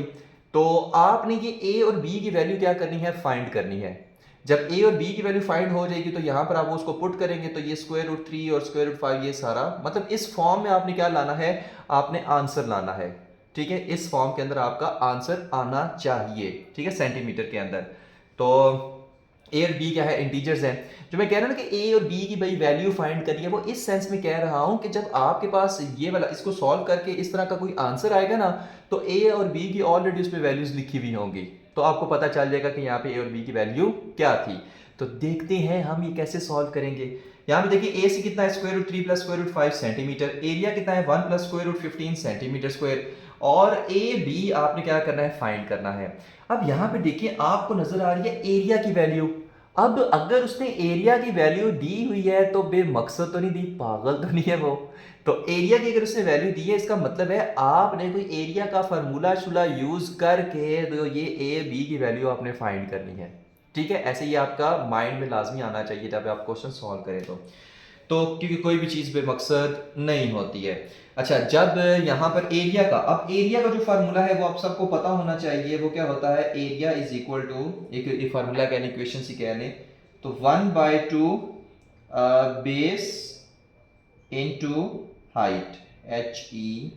तो आपने ये a और b की वैल्यू क्या करनी है फाइंड करनी है। जब a और b की वैल्यू फाइंड हो जाएगी तो यहां पर आप उसको पुट करेंगे तो ये स्क्वायर रूट 3 और स्क्वायर रूट 5 ये सारा मतलब इस फॉर्म में आपने क्या लाना है, आपने आंसर लाना है। ठीक है, इस फॉर्म के अंदर आपका आंसर आना चाहिए, ठीक है, सेंटीमीटर के अंदर। तो ए और बी क्या है, इंटीजर्स हैं। जो मैं कह रहा हूँ ना कि ए और बी की भाई वैल्यू फाइंड करिए, वो इस सेंस में कह रहा हूँ कि जब आपके पास ये वाला इसको सॉल्व करके इस तरह का कोई आंसर आएगा ना, तो ए और बी की ऑलरेडी उस पर वैल्यूज लिखी हुई होंगी, तो आपको पता चल जाएगा कि यहाँ पे ए और बी की वैल्यू क्या थी। तो देखते हैं हम ये कैसे सॉल्व करेंगे। यहाँ पे देखिए ए सी कितना है square root 3 plus square root 5 centimetre, area कितना है 1 plus square root 15 centimetre square, और ए बी आपने क्या करना है फाइंड करना है। अब यहाँ पे देखिए आपको नजर आ रही है एरिया की वैल्यू। अब अगर उसने एरिया की वैल्यू दी हुई है तो बेमकसद तो नहीं दी, पागल तो नहीं है वो। तो एरिया की अगर उसने वैल्यू दी है, इसका मतलब है आपने कोई एरिया का फार्मूला शुला यूज करके तो ये ए बी की वैल्यू आपने फाइंड करनी है। ठीक है, ऐसे ही आपका माइंड में लाजमी आना चाहिए जब आप क्वेश्चन सॉल्व करें तो क्योंकि कोई भी चीज़ बेमकसद नहीं होती है। अच्छा, जब यहाँ पर एरिया का, अब एरिया का जो फार्मूला है वो आप सबको पता होना चाहिए, वो क्या होता है, एरिया इज इक्वल टू एक फार्मूला कह लें, इक्वेशन सी कह लें, तो 1/2 बेस इनटू हाइट, HEIGHT,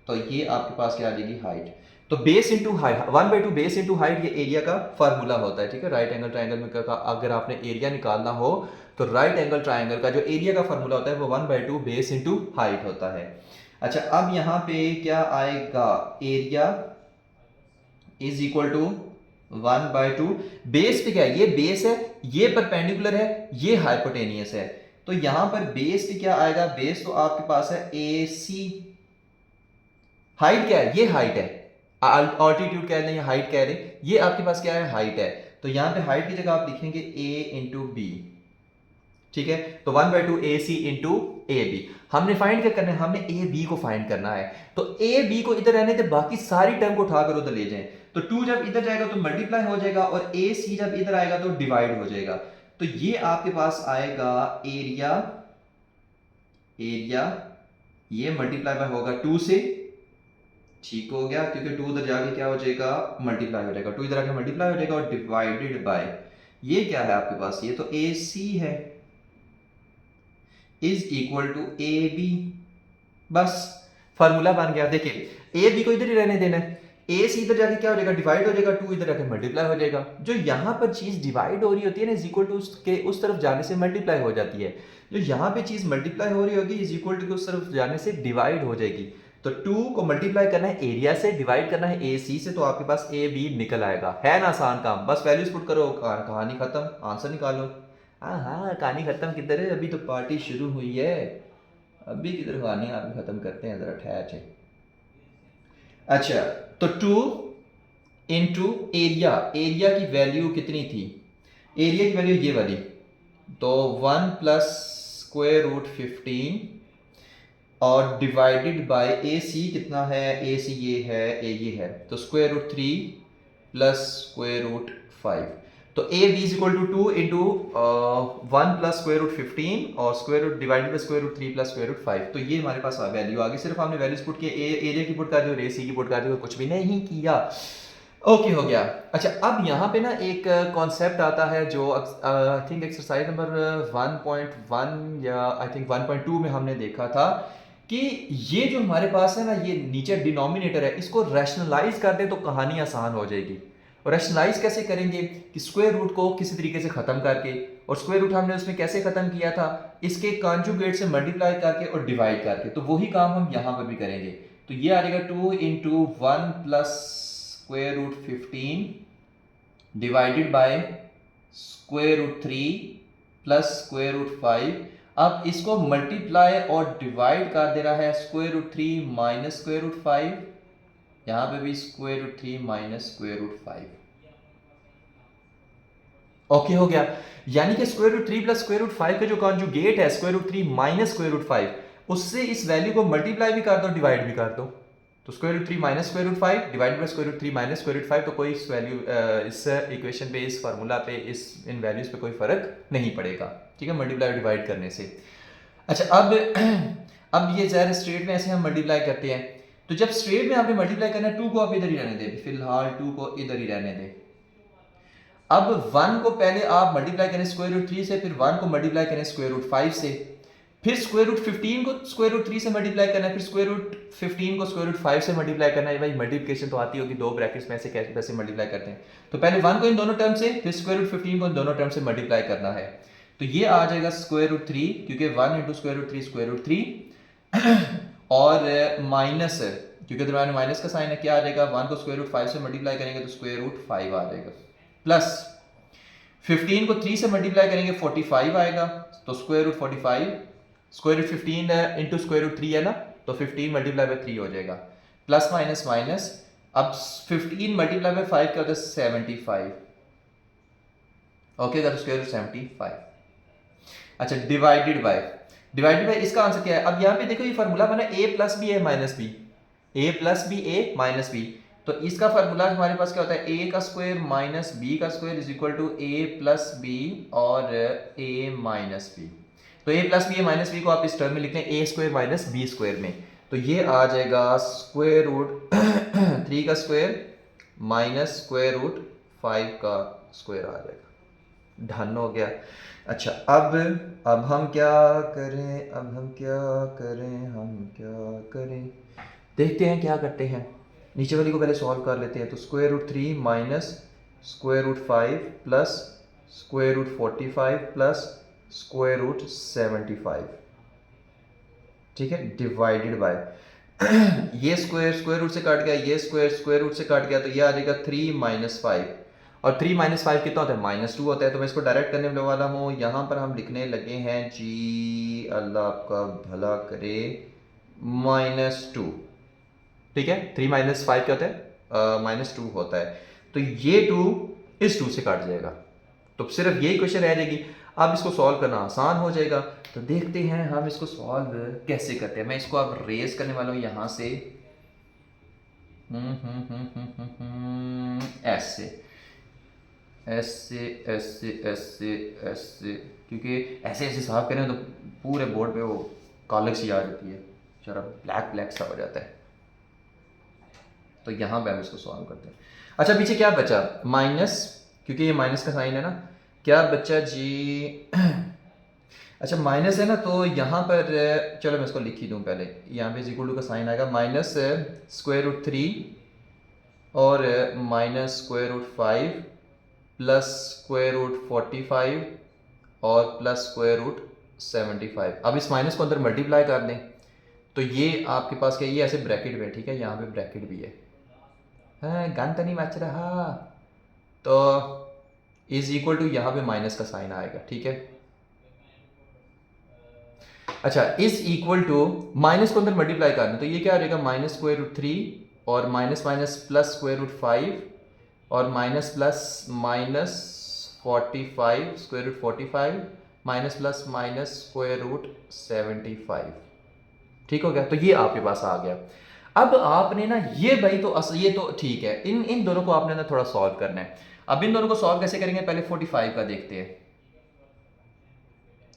तो ये आपके पास क्या आ जाएगी हाइट। तो base into height, 1/2 base into height, ये एरिया का फार्मूला होता है। ठीक है, राइट एंगल ट्रायंगल में अगर आपने एरिया निकालना हो तो राइट एंगल ट्रायंगल का जो एरिया का फार्मूला होता है वो 1/2 बेस इंटू हाइट होता है। अच्छा, अब यहाँ पे क्या आएगा, area is equal to 1/2 base पे क्या है, ये बेस है, ये परपेंडिकुलर है, ये हाइपोटेनियस है, तो यहां पर बेस पे क्या आएगा, बेस तो आपके पास है AC, हाइट क्या है, ये हाइट है, ऑल्टीट्यूड कह लें या हाइट कह लें, ये आपके पास क्या है हाइट है। तो यहां पे हाइट की जगह आप लिखेंगे A इंटू बी, ठीक है, तो 1/2 AC इंटू ए बी। हमने फाइंड क्या करना है, हमने ए बी को फाइंड करना है। तो ए बी को इधर रहने दे, बाकी सारी टर्म को उठाकर उधर ले जाएं। तो 2 जब इधर जाएगा तो मल्टीप्लाई हो जाएगा, और ए सी जब इधर आएगा तो डिवाइड हो जाएगा। तो ये आपके पास आएगा एरिया, एरिया ये मल्टीप्लाई बाय होगा 2 से, ठीक हो गया, क्योंकि 2 उधर जाके क्या हो जाएगा, मल्टीप्लाई हो जाएगा, 2 इधर आके मल्टीप्लाई हो जाएगा, और डिवाइडेड बाय ये क्या है आपके पास, ये तो ए सी है, is equal to A B. बस फार्मूला बन गया। देखिए ए बी को इधर ही रहने देना है, ए सी इधर जाके क्या हो जाएगा, डिवाइड हो जाएगा, 2 इधर जाके मल्टीप्लाई हो जाएगा। जो यहाँ पर चीज डिवाइड हो रही होती है ना, इज इक्वल टू उसके उस तरफ जाने से मल्टीप्लाई हो जाती है। जो यहाँ पे चीज मल्टीप्लाई हो रही होगी, इज इक्वल टू उस तरफ जाने से डिवाइड हो जाएगी। तो 2 को मल्टीप्लाई करना है एरिया से, डिवाइड करना है ए सी से, तो आपके पास ए बी निकल आएगा। है ना आसान काम, बस वैल्यूज पुट करो, कहानी खत्म, आंसर निकालो। हाँ हाँ, कहानी खत्म किधर है, अभी तो पार्टी शुरू हुई है, अभी किधर कहानी आप खत्म करते हैं, जरा ठहर है। अच्छा, तो 2 इंटू एरिया, एरिया की वैल्यू कितनी थी, एरिया की वैल्यू ये वाली, तो 1 प्लस स्क्वायर रूट 15 और डिवाइडेड बाय ए सी कितना है, ए सी ये है, ए ये है, तो square root 3 plus square root 5। तो A B is equal to 2 into 1 plus square root 15 और square root divided by square root 3 plus square root 5। तो ये हमारे पास वैल्यू आ गई। सिर्फ हमने वैल्यूज पुट किए, एरिया की पुट कर दी और ए सी की पुट कर दी, और कुछ भी नहीं किया। ओके हो गया। अच्छा, अब यहाँ पे ना एक कॉन्सेप्ट आता है जो आई थिंक एक्सरसाइज नंबर 1.1 या आई थिंक 1.2 में हमने देखा था कि ये जो हमारे पास है ना, ये नीचे डिनोमिनेटर है, इसको रैशनलाइज कर दे तो कहानी आसान हो जाएगी। और रैशनलाइज कैसे करेंगे कि स्क्वायर रूट को किसी तरीके से खत्म करके, और स्क्वायर रूट हमने उसमें कैसे खत्म किया था, इसके कॉन्जुगेट से मल्टीप्लाई करके और डिवाइड करके। तो वही काम हम यहाँ पर भी करेंगे। तो ये आ जाएगा 2 into 1 plus square root 15 divided by square root 3 plus square root 5। अब इसको मल्टीप्लाई और डिवाइड कर दे रहा है square root 3 minus square root 5, यहां पे भी square root 3 minus square root 5। Okay हो गया। यानी कि square root 3 plus square root 5 का जो कॉन्जुगेट है square root 3 minus square root 5, उससे इस वैल्यू को मल्टीप्लाई भी कर दो, डिवाइड भी कर दो। तो square root 3 minus square root 5 divide by square root 3 minus square root 5। तो कोई इस वैल्यू इस इक्वेशन पे, इस फार्मूला पे, इस इन वैल्यूज पे कोई फर्क नहीं पड़ेगा, ठीक है, मल्टीप्लाई डिवाइड करने से। अच्छा, अब अब ये ज़ाहिर स्ट्रेट में ऐसे हम मल्टीप्लाई करते हैं। तो जब स्ट्रेट में आपने मल्टीप्लाई करना है, 2 को आप इधर ही रहने दें, फिलहाल 2 को इधर ही रहने दें। अब 1 को पहले आप मल्टीप्लाई करें स्क्वायर रूट 3 से, फिर 1 को मल्टीप्लाई करें स्क्वायर रूट 5 से, फिर स्क्वायर रूट 15 को स्क्वायर रूट 3 से मल्टीप्लाई करना है, फिर स्क्वायर रूट 15 को स्क्वायर रूट 5 से मल्टीप्लाई करना है। भाई मल्टीप्लिकेशन तो आती होगी, दो ब्रैकेट्स में ऐसे कैसे मल्टीप्लाई करते हैं। तो पहले 1 को इन दोनों टर्म से, फिर स्क्वायर रूट 15 को इन दोनों टर्म से मल्टीप्लाई करना है। तो ये आ जाएगा स्क्वायर रूट 3, क्योंकि 1 into square root 3 square root 3 और माइनस, क्योंकि दरम्यान माइनस का साइन है, क्या आ जाएगा, 1 को स्क्वायर रूट 5 से मल्टीप्लाई करेंगे तो स्क्वायर रूट 5 आ जाएगा, प्लस 15 को 3 से मल्टीप्लाई करेंगे 45 आएगा, तो square root 45, square root 15 into square root 3 है ना, तो 15 मल्टीप्लाई बाय 3 हो जाएगा, प्लस माइनस माइनस। अब 15 मल्टीप्लाई बाय 5 क्या होता है, 75। Okay, square root 75। अच्छा, डिवाइडेड बाय इसका आंसर क्या है। अब यहाँ पे देखो ये फार्मूला बना ए plus B A minus B, A plus B A minus B. तो इसका फार्मूला हमारे पास क्या होता है, ए का स्क्वायर माइनस बी का square is equal to A plus B और ए माइनस बी। तो A plus B A minus B को आप इस टर्म में लिख लें A square minus B square में। तो ये आ जाएगा स्क्वायर रूट 3 का स्क्वायर माइनस स्क्वायर रूट 5 का स्क्वायर आ जाएगा। डन हो गया। अच्छा, अब हम क्या करें, देखते हैं क्या करते हैं। नीचे वाली को पहले सॉल्व कर लेते हैं। तो square root 3 minus square root 5 plus square root 45 plus square root 75, ठीक है, डिवाइडेड बाय ये स्क्वायर रूट से काट गया, ये स्क्वायर रूट से काट गया, तो ये आ जाएगा 3 माइनस 5, और 3 माइनस 5 कितना होता है, -2 होता है। तो मैं इसको डायरेक्ट करने वाला हूँ। यहाँ पर हम लिखने लगे हैं, जी अल्लाह आपका भला करे, -2, ठीक है। 3 माइनस 5 क्या होता है, -2 होता है। तो ये 2 इस 2 से काट जाएगा, तो सिर्फ ये इक्वेशन रह जाएगी। अब इसको सॉल्व करना आसान हो जाएगा। तो देखते हैं हम इसको सॉल्व कैसे करते हैं। मैं इसको अब रेज करने वाला हूँ यहाँ से ऐसे ऐसे ऐसे ऐसे ऐसे, क्योंकि ऐसे ऐसे साफ करें तो पूरे बोर्ड पे वो कालक सी आ जाती है, जरा ब्लैक ब्लैक सा हो जाता है। तो यहाँ पे हम इसको सॉल्व करते हैं। अच्छा पीछे क्या बचा, माइनस, क्योंकि ये माइनस का साइन है ना, क्या बचा जी अच्छा माइनस है ना, तो यहाँ पर चलो मैं इसको लिख ही दूँ पहले। यहाँ पे इक्वल टू का साइन आएगा माइनस स्क्वायर रूट 3 और minus square root 5 plus square root 45 और प्लस स्क्वायर रूट 75। अब इस माइनस को अंदर मल्टीप्लाई कर दें तो ये आपके पास क्या, ये ऐसे ब्रैकेट में, ठीक है, यहाँ पे ब्रैकेट भी है, हाँ गन तो नहीं बच रहा, तो इज इक्वल टू यहाँ पे माइनस का साइन आएगा, ठीक है। अच्छा इज इक्वल टू माइनस को अंदर मल्टीप्लाई करना, तो ये क्या आ जाएगा, माइनस स्क्वायर रूट 3 और minus minus plus square root 5 और minus plus minus 45 square root 45 minus plus minus square root 75, ठीक हो गया। तो ये आपके पास आ गया। अब आपने ना ये भाई तो ये तो ठीक है, इन दोनों को आपने ना थोड़ा सॉल्व करना है। अब इन दोनों को सॉल्व कैसे करेंगे, पहले 45 का देखते हैं।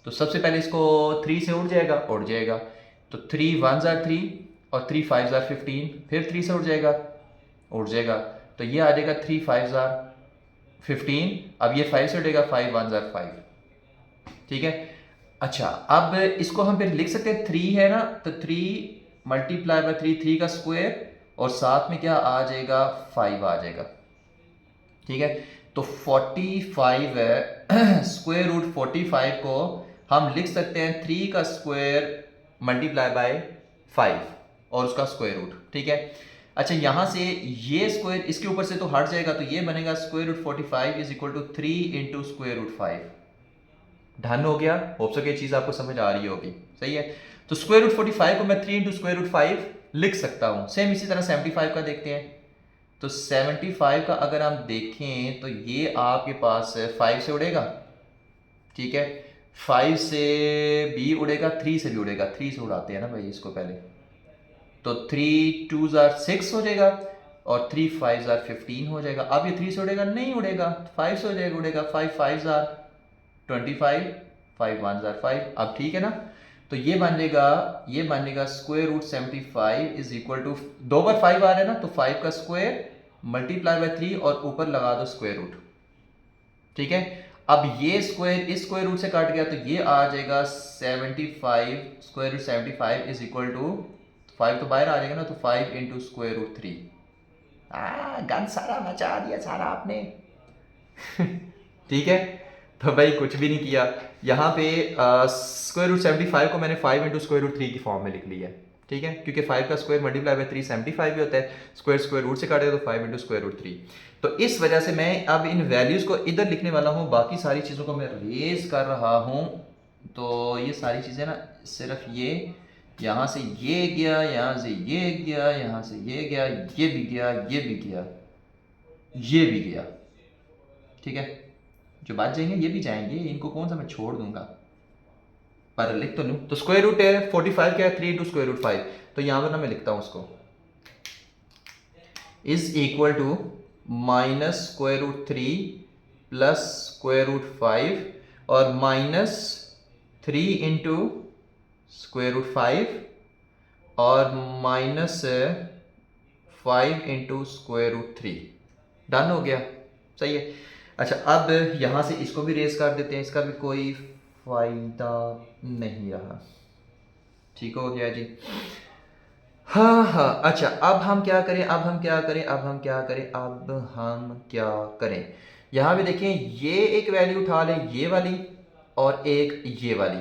तो सबसे पहले इसको 3 से उड़ जाएगा, तो 3 1s are 3 और 3 5s are 15, फिर 3 से उड़ जाएगा, तो ये आ जाएगा 3 5s are 15। अब ये 5 से उड़ेगा, 5 1s are 5, ठीक है। अच्छा अब इसको हम फिर लिख सकते हैं, 3 है ना, तो 3 मल्टीप्लाई बाय 3, 3 का स्क्वायर और साथ में क्या आ जाएगा, 5 आ जाएगा, ठीक है। तो 45 है स्क्वायर रूट 45 को हम लिख सकते हैं 3 का स्क्वायर मल्टीप्लाई बाय 5 और उसका स्क्वायर रूट, ठीक है। अच्छा यहाँ से ये स्क्वायर इसके ऊपर से तो हट जाएगा, तो ये बनेगा square root 45 is equal to 3 into square root 5। Done हो गया, होप सके चीज आपको समझ आ रही होगी, सही है। तो स्क्वायर रूट 45 को मैं 3 इंटू स्क्वायर रूट 5 लिख सकता हूं। सेम इसी तरह 75 का देखते हैं। तो 75 का अगर हम देखें तो ये आपके पास 5 से उड़ेगा, ठीक है, 5 से भी उड़ेगा, 3 से भी उड़ेगा, 3 से उड़ाते हैं ना भाई इसको पहले, तो 3 2s are 6 हो जाएगा और 3 5s are 15 हो जाएगा। अब ये 3 से उड़ेगा, नहीं उड़ेगा, 5 से उड़ेगा, 5 5s are 25, 5 1s are 5। अब ठीक है ना, तो ये बन जाएगा square root 75 is equal to, 2 बार 5 आ रहा है ना, तो 5 का स्क्वायर मल्टीप्लाई बाय 3 और ऊपर लगा दो स्क्वायर रूट, ठीक है। अब ये स्क्वायर इस स्क्वायर रूट से काट गया, तो ये आ जाएगा 75 square root 75 is equal to, 5 तो बाहर आ जाएगा ना, तो 5 इंटू स्क्वायर रूट 3। गन सारा मचा दिया सारा आपने ठीक है। तो भाई कुछ भी नहीं किया, यहाँ पे स्क्वायर रूट 75 को मैंने 5 इंटू स्क्वायर रूट 3 की फॉर्म में लिख लिया है, ठीक है, क्योंकि 5 का स्क्वायर मल्टीप्लाई बाय 3 75 भी होता है, स्क्वायर रूट से काटे तो 5 इंटू स्क्वायर रूट 3। तो इस वजह से मैं अब इन वैल्यूज़ को इधर लिखने वाला हूँ, बाकी सारी चीज़ों को मैं रेज कर रहा हूँ। तो ये सारी चीज़ें ना, सिर्फ ये यहाँ से ये गया, यहाँ से ये गया, यहाँ से ये गया, ये भी गया, ये भी गया, ये भी गया, ठीक है। जो बच जाएंगे ये भी जाएंगे, इनको कौन सा मैं छोड़ दूंगा, पर लिख तो लूँ। तो स्क्वायर रूट है 45 क्या है, 3 इंटू स्क्वायर रूट 5, तो यहाँ पर ना मैं लिखता हूँ उसको is equal to minus square root 3 plus square root 5 और माइनस 3 इंटू स्क्वायर रूट 5 और minus 5 into square root 3। Done हो गया, सही है। अच्छा अब यहाँ से इसको भी रेज कर देते हैं, इसका भी कोई फायदा नहीं रहा, ठीक हो गया जी। हाँ अच्छा अब हम क्या करें, यहाँ पे देखें, ये एक वैल्यू उठा लें, ये वाली और एक ये वाली।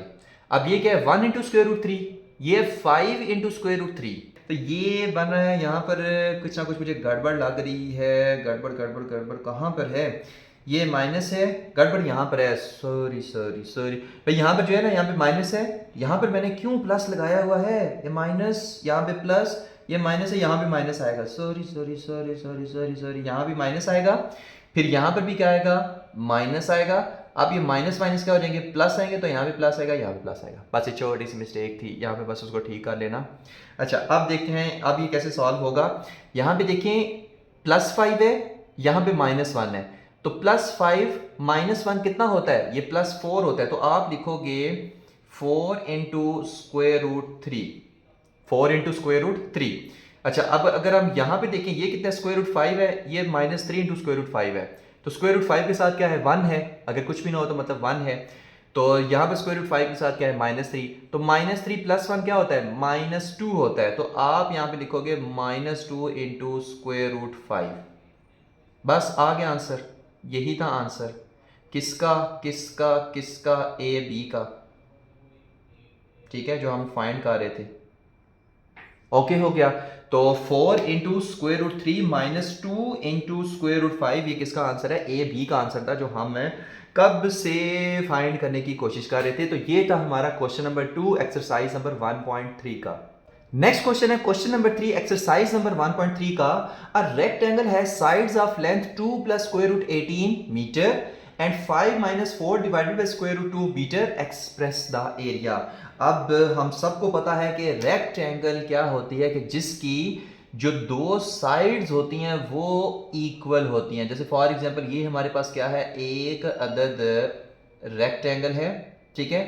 अब ये क्या है, 1 इंटू स्क्वायर रूट 3, ये 5 इंटू स्क्वायर रूट 3। तो ये बन रहा है यहाँ पर कुछ ना कुछ मुझे गड़बड़ लग रही है, गड़बड़ कहाँ पर है, ये माइनस है, गड़बड़ यहाँ पर है, सॉरी भाई, यहाँ पर जो है ना, यहाँ पे माइनस है, यहाँ पर मैंने क्यों प्लस लगाया हुआ है, ये माइनस, यहाँ पे प्लस, ये माइनस है, यहाँ पे माइनस आएगा, सॉरी, यहाँ भी माइनस आएगा, फिर यहाँ पर भी क्या आएगा, माइनस आएगा, अब ये माइनस माइनस क्या हो जाएंगे, प्लस आएंगे, तो यहाँ भी प्लस आएगा, यहाँ भी प्लस आएगा। बस ये छोटी सी मिस्टेक थी यहाँ पे, बस उसको ठीक कर लेना। अच्छा अब देखते हैं अब ये कैसे सॉल्व होगा। यहाँ पे देखें +5 है, यहाँ पे -1 है, तो +5 -1 कितना होता है, ये +4 होता है। तो आप लिखोगे 4 × √3, 4 × √3। अच्छा अब अगर हम यहाँ पे देखें ये कितना √5 है, ये -3 × √5 है, तो √5 के साथ क्या है 1 है, अगर कुछ भी ना हो तो मतलब 1 है। तो यहाँ पे √5 के साथ क्या है -3, तो -3 + 1 क्या होता है -2 होता है। तो आप यहाँ पे लिखोगे -2 × √5। बस आ गया आंसर, यही था आंसर। किसका किसका किसका, ए बी का, ठीक है, जो हम फाइंड कर रहे थे। ओके हो गया। तो 4 × √3 -2 × √5 ये किसका आंसर है, ए बी का आंसर था, जो हम कब से फाइंड करने की कोशिश कर रहे थे। तो ये था हमारा क्वेश्चन नंबर 2 एक्सरसाइज नंबर 1.3 का। नेक्स्ट क्वेश्चन है क्वेश्चन नंबर 3 एक्सरसाइज नंबर 1.3 का। A rectangle has sides of length 2 + √18 metre and 5 - 4 divided by √2 metre, express the area. अब हम सबको पता है कि रेक्टेंगल क्या होती है, कि जिसकी जो दो साइड्स होती हैं वो इक्वल होती हैं। जैसे फॉर एग्जांपल ये हमारे पास क्या है, एक अदद रेक्टेंगल है, ठीक है।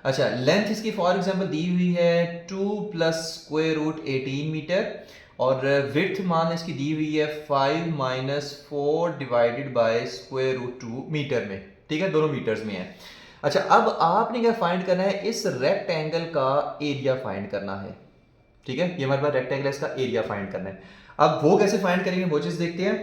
अच्छा लेंथ इसकी फॉर एग्जांपल दी हुई है 2 + √18 मीटर, और विड्थ मान इसकी दी हुई है 5 - 4 डिवाइडेड बाय √2 मीटर में, ठीक है, दोनों मीटर्स में है। अच्छा अब आपने क्या फाइंड करना है, इस रेक्टेंगल का एरिया फाइंड करना है, ठीक है। ये हमारे पास रेक्टेंगल है, इसका एरिया फाइंड करना है। अब वो कैसे फाइंड करेंगे वो चीज देखते हैं।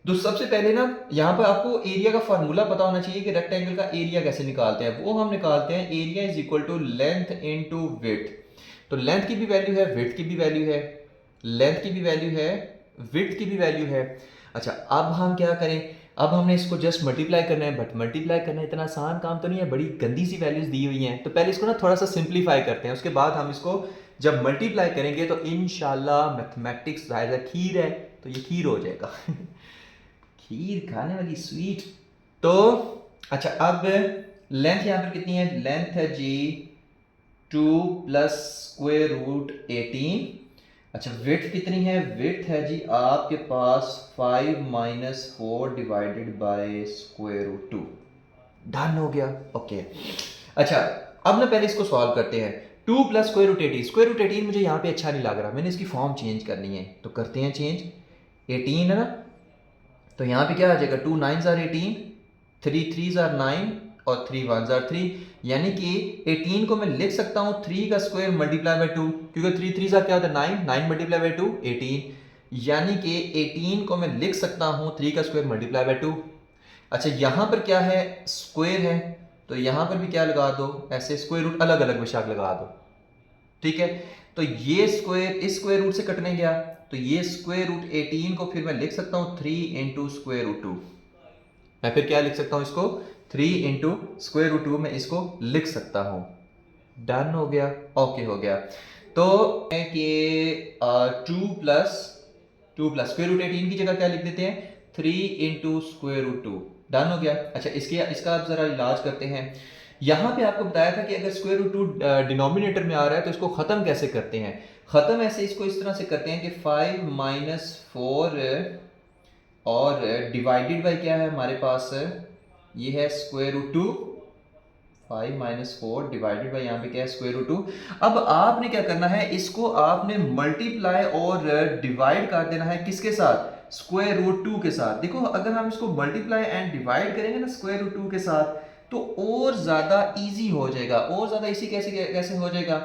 तो सबसे पहले ना यहाँ पर आपको एरिया का फार्मूला पता होना चाहिए कि रेक्टेंगल का एरिया कैसे निकालते हैं। वो हम निकालते हैं एरिया = लेंथ × विड्थ। तो लेंथ की भी वैल्यू है, विड्थ की भी वैल्यू है, लेंथ की भी वैल्यू है, विड्थ की भी वैल्यू है। अच्छा अब हम क्या करें, अब हमने इसको जस्ट मल्टीप्लाई करना है, बट मल्टीप्लाई करना इतना आसान काम तो नहीं है, बड़ी गंदी सी वैल्यूज दी हुई हैं। तो पहले इसको ना थोड़ा सा सिंप्लीफाई करते हैं, उसके बाद हम इसको जब मल्टीप्लाई करेंगे तो इंशाल्लाह मैथमेटिक्स जाहिर है खीर है तो ये खीर हो जाएगा खीर खाने वाली स्वीट। तो अच्छा अब लेंथ यहाँ पर कितनी है, लेंथ है जी 2 + √18। अच्छा विड्थ कितनी है, विड्थ है जी आपके पास 5 - 4 डिवाइडेड बाय √2। डन हो गया, ओके। अच्छा अब ना पहले इसको सॉल्व करते हैं। 2 + √18, √18 मुझे यहाँ पे अच्छा नहीं लग रहा, मैंने इसकी फॉर्म चेंज करनी है, तो करते हैं चेंज। 18 है ना, तो यहाँ पे क्या आ जाएगा, 2 9s are 18, 3 3s are 9 और 3 1s are 3, यानी कि 18 को मैं लिख सकता हूँ 3 का स्क्वायर मल्टीप्लाई बाय 2, क्योंकि 3 3s are क्या होता है 9, 9 मल्टीप्लाई बाय 2 18, यानी कि 18 को मैं लिख सकता हूँ 3 का स्क्वायर मल्टीप्लाई बाय 2। अच्छा यहाँ पर क्या है, स्क्वायर है, तो यहाँ पर भी क्या लगा दो, ऐसे स्क्वायर रूट अलग अलग बेशक लगा दो, ठीक है। तो ये स्क्वायर इस स्क्वायर रूट से कटने गया, तो ये √18 को फिर मैं लिख सकता हूँ 3 × √2। मैं फिर क्या लिख सकता हूँ इसको, 3 × √2 में इसको लिख सकता हूँ। डन हो गया, ओके हो गया। तो कि 2 + √18 की जगह क्या लिख देते हैं, 3 × √2। डन हो गया। अच्छा इसका आप जरा इलाज करते हैं। यहाँ पे आपको बताया था कि अगर √2 डिनोमिनेटर में आ रहा है तो इसको ख़त्म कैसे करते हैं। ख़त्म ऐसे इसको इस तरह से करते हैं कि 5 - 4 और डिवाइडेड बाय क्या है हमारे पास, ये है √2। 5 - 4 डिवाइडेड बाय यहाँ पे क्या है √2। अब आपने क्या करना है, इसको आपने मल्टीप्लाई और डिवाइड कर देना है किसके साथ, √2 के साथ। देखो अगर हम इसको मल्टीप्लाई एंड डिवाइड करेंगे ना √2 के साथ तो और ज़्यादा इजी हो जाएगा। और ज़्यादा इसी कैसे कैसे हो जाएगा,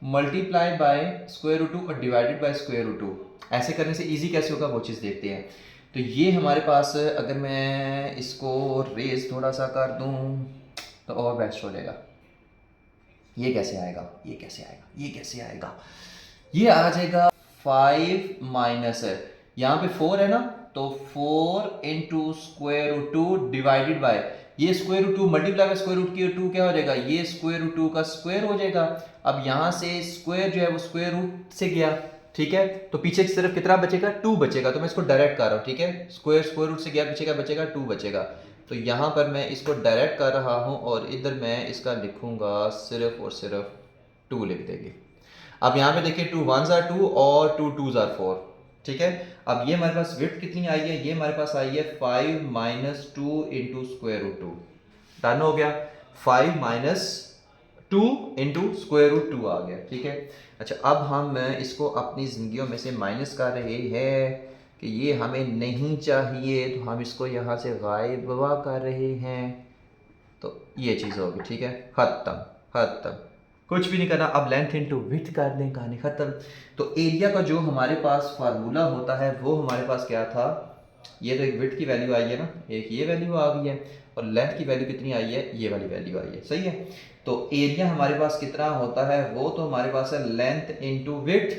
मल्टीप्लाई बाय √2 और डिवाइडेड बाय √2। ऐसे करने से इजी कैसे होगा वो चीज़ देखते हैं। तो ये हमारे पास अगर मैं इसको रेस थोड़ा सा कर दूं तो और बेस्ट हो जाएगा। ये कैसे आएगा, ये कैसे आएगा, ये कैसे आएगा, ये आ जाएगा 5 - यहाँ पे 4 है ना, तो 4 × √2 डिवाइडेड बाय ये √2 मल्टीप्लाई बाय √2 क्या हो जाएगा, ये √2 का स्क्वायर हो जाएगा। अब यहाँ से स्क्वायर जो है वो स्क्वायर रूट से गया, ठीक है, तो पीछे की तरफ कितना बचेगा, 2 बचेगा। तो मैं इसको डायरेक्ट कर रहा हूँ, ठीक है, स्क्वायर रूट से गया, पीछे का बचेगा 2 बचेगा। तो यहाँ पर मैं इसको डायरेक्ट कर रहा हूँ और इधर मैं इसका लिखूँगा सिर्फ और सिर्फ 2 लिख देंगे। अब यहाँ पे देखिए 2 1s are 2 और 2 2s are 4, ठीक है। अब ये हमारे पास विड्थ कितनी आई है, ये हमारे पास आई है 5 minus 2 into square root 2। Done हो गया, 5 माइनस 2 इंटू स्क्वायर रूट 2 आ गया, ठीक है। अच्छा, अब हम इसको अपनी ज़िंदगियों में से माइनस कर रहे हैं कि ये हमें नहीं चाहिए, तो हम इसको यहाँ से गायब कर रहे हैं। तो ये चीज़ होगी, ठीक है। ख़त्म ख़त्म, कुछ भी नहीं करना। अब लेंथ इनटू विड्थ कर दें, कहानी ख़त्म। तो एरिया का जो हमारे पास फार्मूला होता है वो हमारे पास क्या था, ये तो एक विड्थ की वैल्यू आई है ना, एक ये वैल्यू आ गई है, और लेंथ की वैल्यू कितनी आई है, ये वाली वैल्यू आई है, सही है। तो एरिया हमारे पास कितना होता है, वो तो हमारे पास है लेंथ इनटू विड्थ।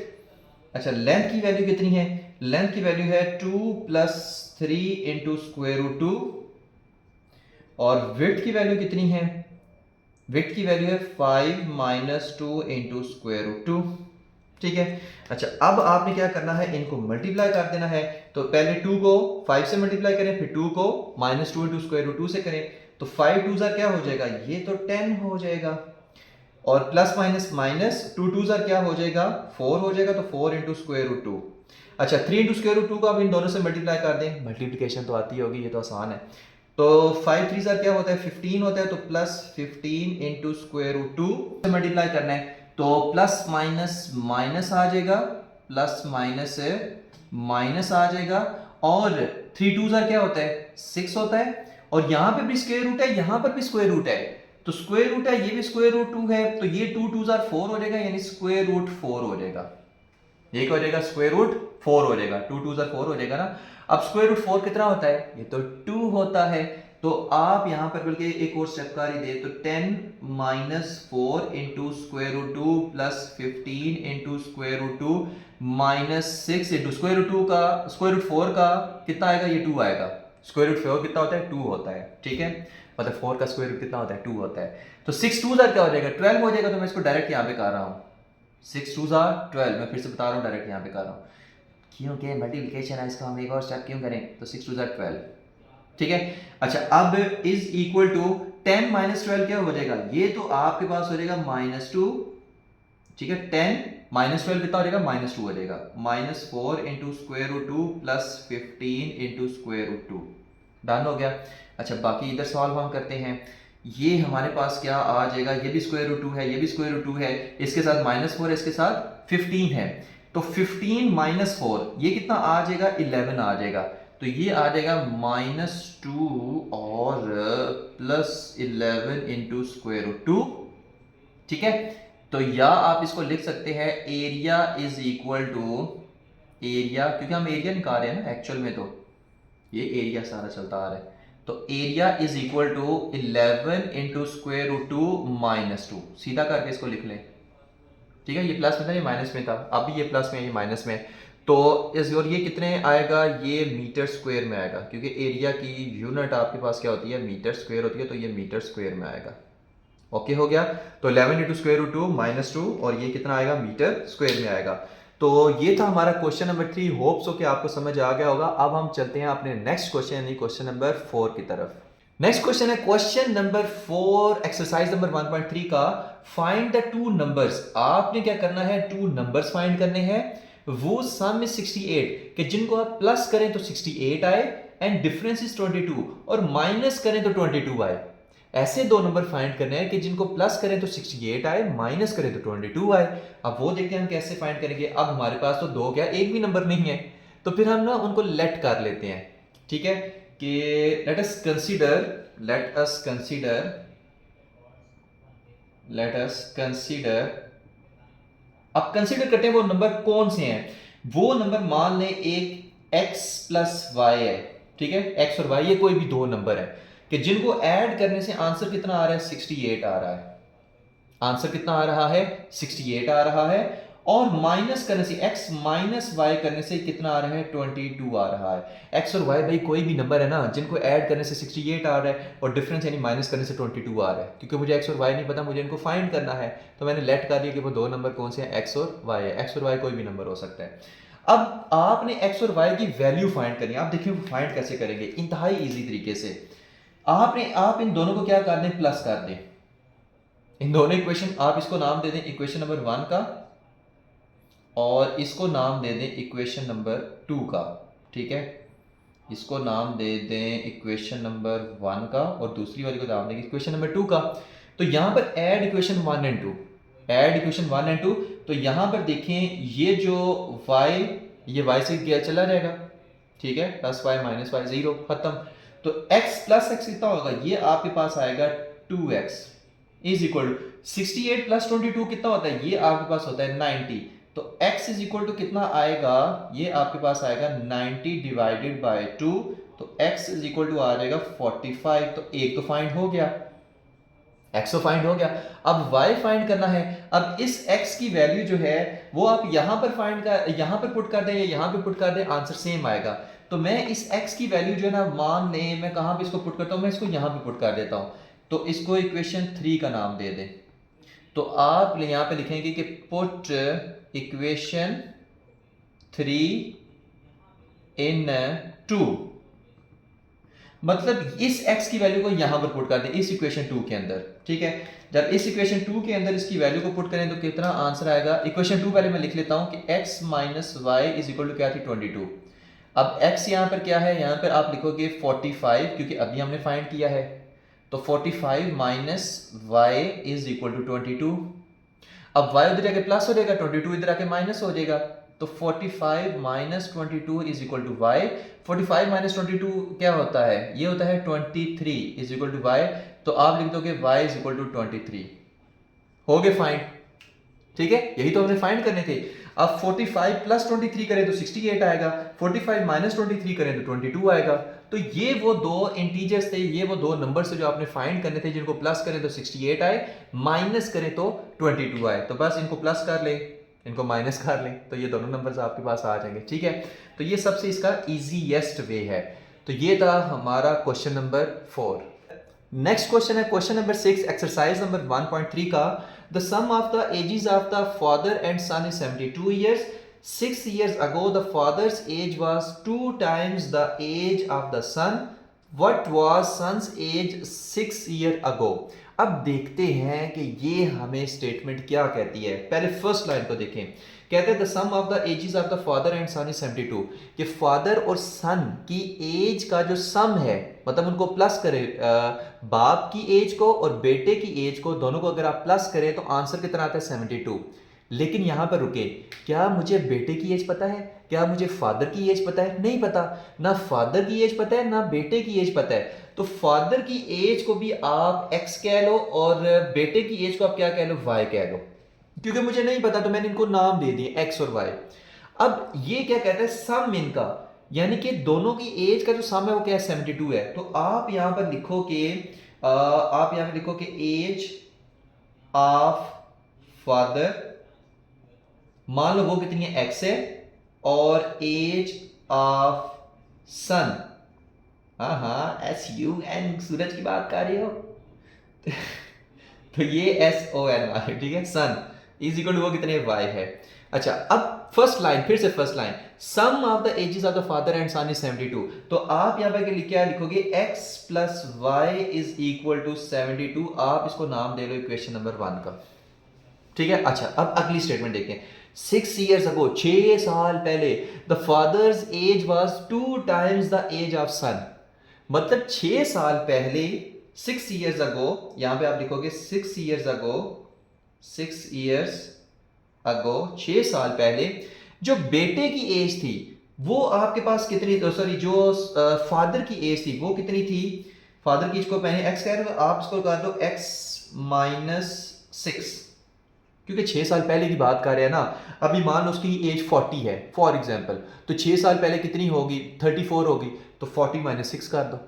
अच्छा, लेंथ की वैल्यू कितनी है, लेंथ की वैल्यू है 2 प्लस 3 इंटू स्क्वायर रूट 2, और विड्थ की वैल्यू कितनी है, विड्थ की वैल्यू है 5 माइनस 2 इंटू स्क्वायर रूट 2, ठीक है। अच्छा, अब आपने क्या करना है, इनको मल्टीप्लाई कर देना है। तो पहले 2 को 5 से मल्टीप्लाई करें, फिर 2 को माइनस 2 इंटू स्क्वायर रूट 2 से करें। तो 5 2 क्या हो जाएगा, ये तो 10 हो जाएगा, और प्लस माइनस माइनस 2 2 क्या हो जाएगा, 4 हो जाएगा, तो 4 इंटू स्क्वायर रूट 2। अच्छा, 3 इंटू स्क्वायर रूट 2 को आप इन दोनों से मल्टीप्लाई कर दें, मल्टीप्लिकेशन तो आती होगी, ये तो आसान है। तो 5 3 क्या होता है, 15 होता है, तो प्लस 15 इंटू स्क्वायर रूट 2 से मल्टीप्लाई करना है। तो प्लस माइनस माइनस आ जाएगा, प्लस माइनस माइनस आ जाएगा, और 3 2 क्या होता है, 6 होता है, और यहाँ पे भी स्क्वायर रूट है, यहाँ पर भी स्क्वायर रूट है, तो स्क्वायर रूट है, ये भी स्क्वायर रूट 2 है, तो ये 2 2 4 हो जाएगा, यानी स्क्वायर रूट 4 हो जाएगा। ये क्या हो जाएगा, स्क्वायर रूट 4 हो जाएगा, 2 2 4 हो जाएगा ना। अब स्क्वायर रूट 4 कितना होता है, ये तो 2 होता है। तो आप यहां पर बल्कि एक और स्टेप कर ही दे, तो 10 minus 4 into square root 2 plus 15 into square root 2 minus 6 into square root 2 का स्क्वायर रूट 4 का कितना आएगा, ये 2 आएगा। स्क्वायर रूट 4 कितना होता है, 2 होता है, ठीक है। मतलब 4 का स्क्वायर रूट कितना होता है, 2 होता है। तो 6 2 क्या हो जाएगा, 12 हो जाएगा। तो मैं इसको डायरेक्ट यहाँ पे कर रहा हूँ, 6 2 12, मैं फिर से बता रहा हूँ, डायरेक्ट यहाँ पे कर रहा हूँ, क्योंकि मल्टीप्लिकेशन है, इसका हम एक और स्टेप क्यों करें। तो 6 2 12, ठीक है। अच्छा, अब इज इक्वल टू 10 माइनस 12 क्या हो जाएगा, ये तो आपके पास हो जाएगा -2, ठीक है। 10 माइनस 12 कितना हो जाएगा, -2 हो जाएगा, -4 into square root 2 plus 15 into square root 2, done हो गया। अच्छा, बाकी इधर सॉल्व हम करते हैं। ये हमारे पास क्या आ जाएगा, ये भी स्क्वायर रूट 2 है, ये भी स्क्वायर रूट 2 है, इसके साथ -4 है, इसके साथ 15 है, तो 15 माइनस 4 ये कितना आ जाएगा, 11 आ जाएगा। तो ये आ जाएगा -2 और प्लस 11 इंटू स्क्वायर रूट 2, ठीक है। तो या आप इसको लिख सकते हैं area is equal to area, क्योंकि हम एरिया निकाल रहे हैं ना एक्चुअल में, तो ये एरिया सारा चलता आ रहा है। तो area is equal to 11 into square root 2 -2, सीधा करके इसको लिख लें, ठीक है। ये प्लस में था, ये माइनस में था, अब भी ये प्लस में, ये माइनस में। तो इस और ये कितने आएगा, ये मीटर स्क्वायर में आएगा, क्योंकि एरिया की यूनिट आपके पास क्या होती है, मीटर स्क्वायर होती है, तो ये मीटर स्क्वायर में आएगा। ओके हो गया। तो 11 इंटू स्क्वायर रूट 2 -2, और ये कितना आएगा, मीटर स्क्वायर में आएगा। तो ये था हमारा क्वेश्चन नंबर 3। होप सो कि आपको समझ आ गया होगा। अब हम चलते हैं अपने नेक्स्ट क्वेश्चन यानी क्वेश्चन नंबर 4 की तरफ। नेक्स्ट क्वेश्चन है क्वेश्चन नंबर 4, एक्सरसाइज नंबर 1.3 का, फाइंड द टू नंबर्स। आपने क्या करना है, टू नंबर्स फाइंड करने हैं, वो सम में 68 कि जिनको आप प्लस करें तो 68 आए, एंड डिफरेंस इज 22, और माइनस करें तो 22 आए। ऐसे दो नंबर फाइंड करने हैं कि जिनको प्लस करें तो 68 आए, माइनस करें तो 22 आए। अब वो देखते हैं हम कैसे फाइंड करेंगे। अब हमारे पास तो दो क्या, एक भी नंबर नहीं है, तो फिर हम ना उनको लेट कर लेते हैं, ठीक है। कि लेट अस कंसीडर अब कंसीडर करते हैं वो नंबर कौन से हैं। वो नंबर मान लें एक x प्लस वाई है, ठीक है, x और y ये कोई भी दो नंबर है कि जिनको ऐड करने से आंसर कितना आ रहा है, 68 आ रहा है। आंसर कितना आ रहा है, 68 आ रहा है, और माइनस करने से x माइनस वाई करने से कितना आ रहा है, 22 आ रहा है। x और y भाई कोई भी नंबर है ना, जिनको ऐड करने से 68 आ रहा है, और डिफरेंस यानी माइनस करने से 22 आ रहा है। क्योंकि मुझे x और y नहीं पता, मुझे इनको फाइंड करना है, तो मैंने लेट कर लिया कि वो दो नंबर कौन से हैं, x और y है। x और y कोई भी नंबर हो सकता है। अब आपने x और y की वैल्यू फाइंड करनी है। आप देखिए फाइंड कैसे करेंगे, इंतहाई ईजी तरीके से। आप इन दोनों को क्या कर दें, प्लस कर दें। इन दोनों इक्वेशन, आप इसको नाम दे दें इक्वेशन नंबर 1 का, और इसको नाम दे दें इक्वेशन नंबर 2 का। ठीक है, इसको नाम दे दें इक्वेशन नंबर 1 का और दूसरी वाली को नाम देंगे इक्वेशन नंबर 2 का। तो यहाँ पर add equation 1 and 2, add equation 1 and 2। तो यहाँ पर देखें, ये जो y, ये y से गया चला जाएगा। ठीक है, प्लस y माइनस y, 0, खत्म। तो x प्लस x कितना होगा, ये आपके पास आएगा 2x is equal to 68 plus 22 कितना होता है, ये आपके पास होता है 90। तो x इज इक्वल टू कितना आएगा, ये आपके पास आएगा 90 डिवाइडेड बाय 2। तो x इज इक्वल टू आ जाएगा 45। तो एक तो फाइंड हो गया, x तो फाइंड हो गया। अब y फाइंड करना है। अब इस x की वैल्यू जो है वो आप यहां पर फाइंड कर, यहां पर पुट कर दें या यहां पर पुट कर दें, आंसर सेम आएगा। तो मैं इस x की वैल्यू जो है ना, मान लें मैं कहां पे इसको पुट करता हूं, मैं इसको यहां पे पुट कर देता हूं। तो इसको इक्वेशन 3 का नाम दे दें। तो आप यहां पे लिखेंगे कि पुट इक्वेशन 3 इन 2, मतलब इस x की वैल्यू को यहां पर पुट कर दें इस इक्वेशन 2 के अंदर। ठीक है, जब इस इक्वेशन 2 के अंदर इसकी वैल्यू को पुट करें तो कितना आंसर आएगा। इक्वेशन 2 पहले मैं लिख लेता हूं कि x minus Y is equal to क्या थी, 22। अब x यहां पर क्या है, यहां पर आप लिखोगे 45, क्योंकि अभी हमने फाइंड किया है। तो 45 minus Y is equal to 22। अब y उधर जाके प्लस हो जाएगा, 22 इधर आके माइनस हो जाएगा। तो 45 minus 22 is equal to Y. 45 minus 22 क्या होता है, ये होता है 23 इज इक्वल टू वाई। तो आप लिख दोगे y इज इक्वल टू 23। हो गए फाइंड। ठीक है, यही तो हमने फाइंड करने थे। अब 45 प्लस 23 करें तो 68 आएगा, 45 माइनस 23 करें तो 22 आएगा। तो ये वो दो इंटीजर्स थे, ये वो दो नंबर्स थे जो आपने फाइंड करने थे, जिनको प्लस करें तो 68 आए, माइनस करें तो 22 आए। तो बस इनको प्लस कर लें, इनको माइनस कर लें, तो ये दोनों नंबर्स आपके पास आ जाएंगे। ठीक है, तो ये सबसे इसका इजीएस्ट वे है। तो ये था हमारा क्वेश्चन नंबर 4। नेक्स्ट क्वेश्चन है क्वेश्चन नंबर 6, एक्सरसाइज नंबर 1.3 का। The sum of the ages of the father and son is 72 years. 6 years ago, the father's age was 2 times the age of the son. What was son's age 6 years ago? अब देखते हैं कि ये हमें statement क्या कहती है। पहले फर्स्ट लाइन को देखें। कहते हैं the sum of the ages of the father and son is 72, कि फादर और सन की एज का जो सम है, मतलब उनको प्लस करें, बाप की एज को और बेटे की एज को, दोनों को अगर आप प्लस करें तो आंसर कितना आता है 72। लेकिन यहां पर रुके, क्या मुझे बेटे की एज पता है, क्या मुझे फादर की एज पता है, नहीं पता। ना फादर की एज पता है ना बेटे की एज पता है। तो फादर की एज को भी आप x कह लो और बेटे की एज को आप क्या कह लो, y कह लो, क्योंकि मुझे नहीं पता तो मैंने इनको नाम दे दिए x और y। अब ये क्या कहता है, सम इनका, यानी कि दोनों की एज का जो सम है वो क्या है, 72 है। तो आप यहां पर लिखो कि एज ऑफ फादर, मान लो वो कितनी है, x है, और एज ऑफ सन, हाँ SUN, सूरज की बात कर रहे हो तो ये SON वाले, ठीक है, सन इज इक्वल टू वो कितने, y है। अच्छा, अब फर्स्ट लाइन, फिर से first line, sum of the ages of the father and son is 72। तो आप यहां पर क्या लिखोगे, x plus Y is equal to 72। आप इसको नाम दे लो इक्वेशन नंबर 1 का। ठीक है, अच्छा अब अगली स्टेटमेंट देखें। 6 years ago, 6 साल पहले, the father's age was 2 times the age of son. मतलब 6 साल पहले, 6 years ago, यहां पे आप लिखोगे 6 years ago, 6 साल पहले जो बेटे की एज थी वो आपके पास कितनी, सॉरी जो फादर की एज थी वो कितनी थी। फादर की एज को पहले x कह रहे हो, आप इसको कर दो x माइनस 6, क्योंकि 6 साल पहले की बात कर रहे हैं ना। अभी मान लो उसकी एज 40 है फॉर एग्जांपल, तो 6 साल पहले कितनी होगी, 34 होगी, तो 40 माइनस 6 कर दो।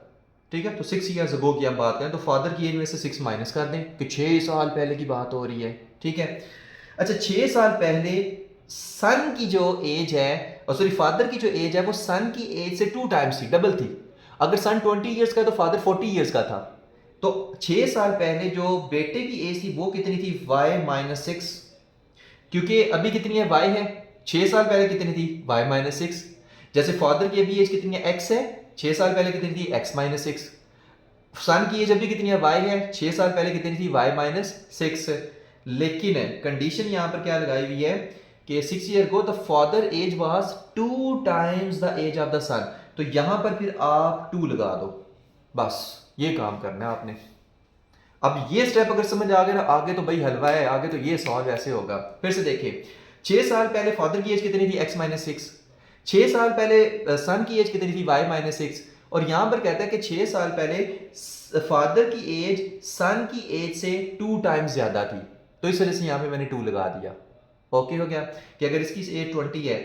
ठीक है, तो 6 years ago की हम बात करें तो फादर की एज में से 6 माइनस कर दें कि 6 साल पहले की बात हो रही है। ठीक है, अच्छा 6 साल पहले सन की जो एज है, और सॉरी फादर की जो एज है वो सन की एज से 2 times थी, डबल थी। अगर सन 20 years का तो फादर 40 years का था। तो 6 साल पहले जो बेटे की एज थी वो कितनी थी, y माइनस 6, क्योंकि अभी कितनी है, y है। 6 साल पहले कितनी थी, y माइनस 6। जैसे फादर की अभी एज कितनी है, x है, 6 साल पहले कितनी थी, x माइनस 6। सन की एज अभी कितनी है, वाई है, 6 साल पहले कितनी थी, वाई माइनस 6। लेकिन कंडीशन यहां पर क्या लगाई हुई है कि 6 ईयर को the father age was 2 times the age of the son. तो यहां पर फिर आप 2 लगा दो, बस ये काम करना है आपने। अब ये स्टेप अगर समझ आ गया ना, आगे तो भाई हलवा है, आगे तो ये सॉल्व ऐसे होगा। फिर से देखिए, 6 साल पहले फादर की एज कितनी थी, x माइनस 6। 6 साल पहले सन की एज कितनी थी, y माइनस 6। और यहां पर कहता है कि 6 साल पहले फादर की एज सन की एज से 2 टाइम्स ज्यादा थी, तो इस वजह से यहां पे मैंने 2 लगा दिया। ओके हो गया कि अगर इसकी एज 20 है,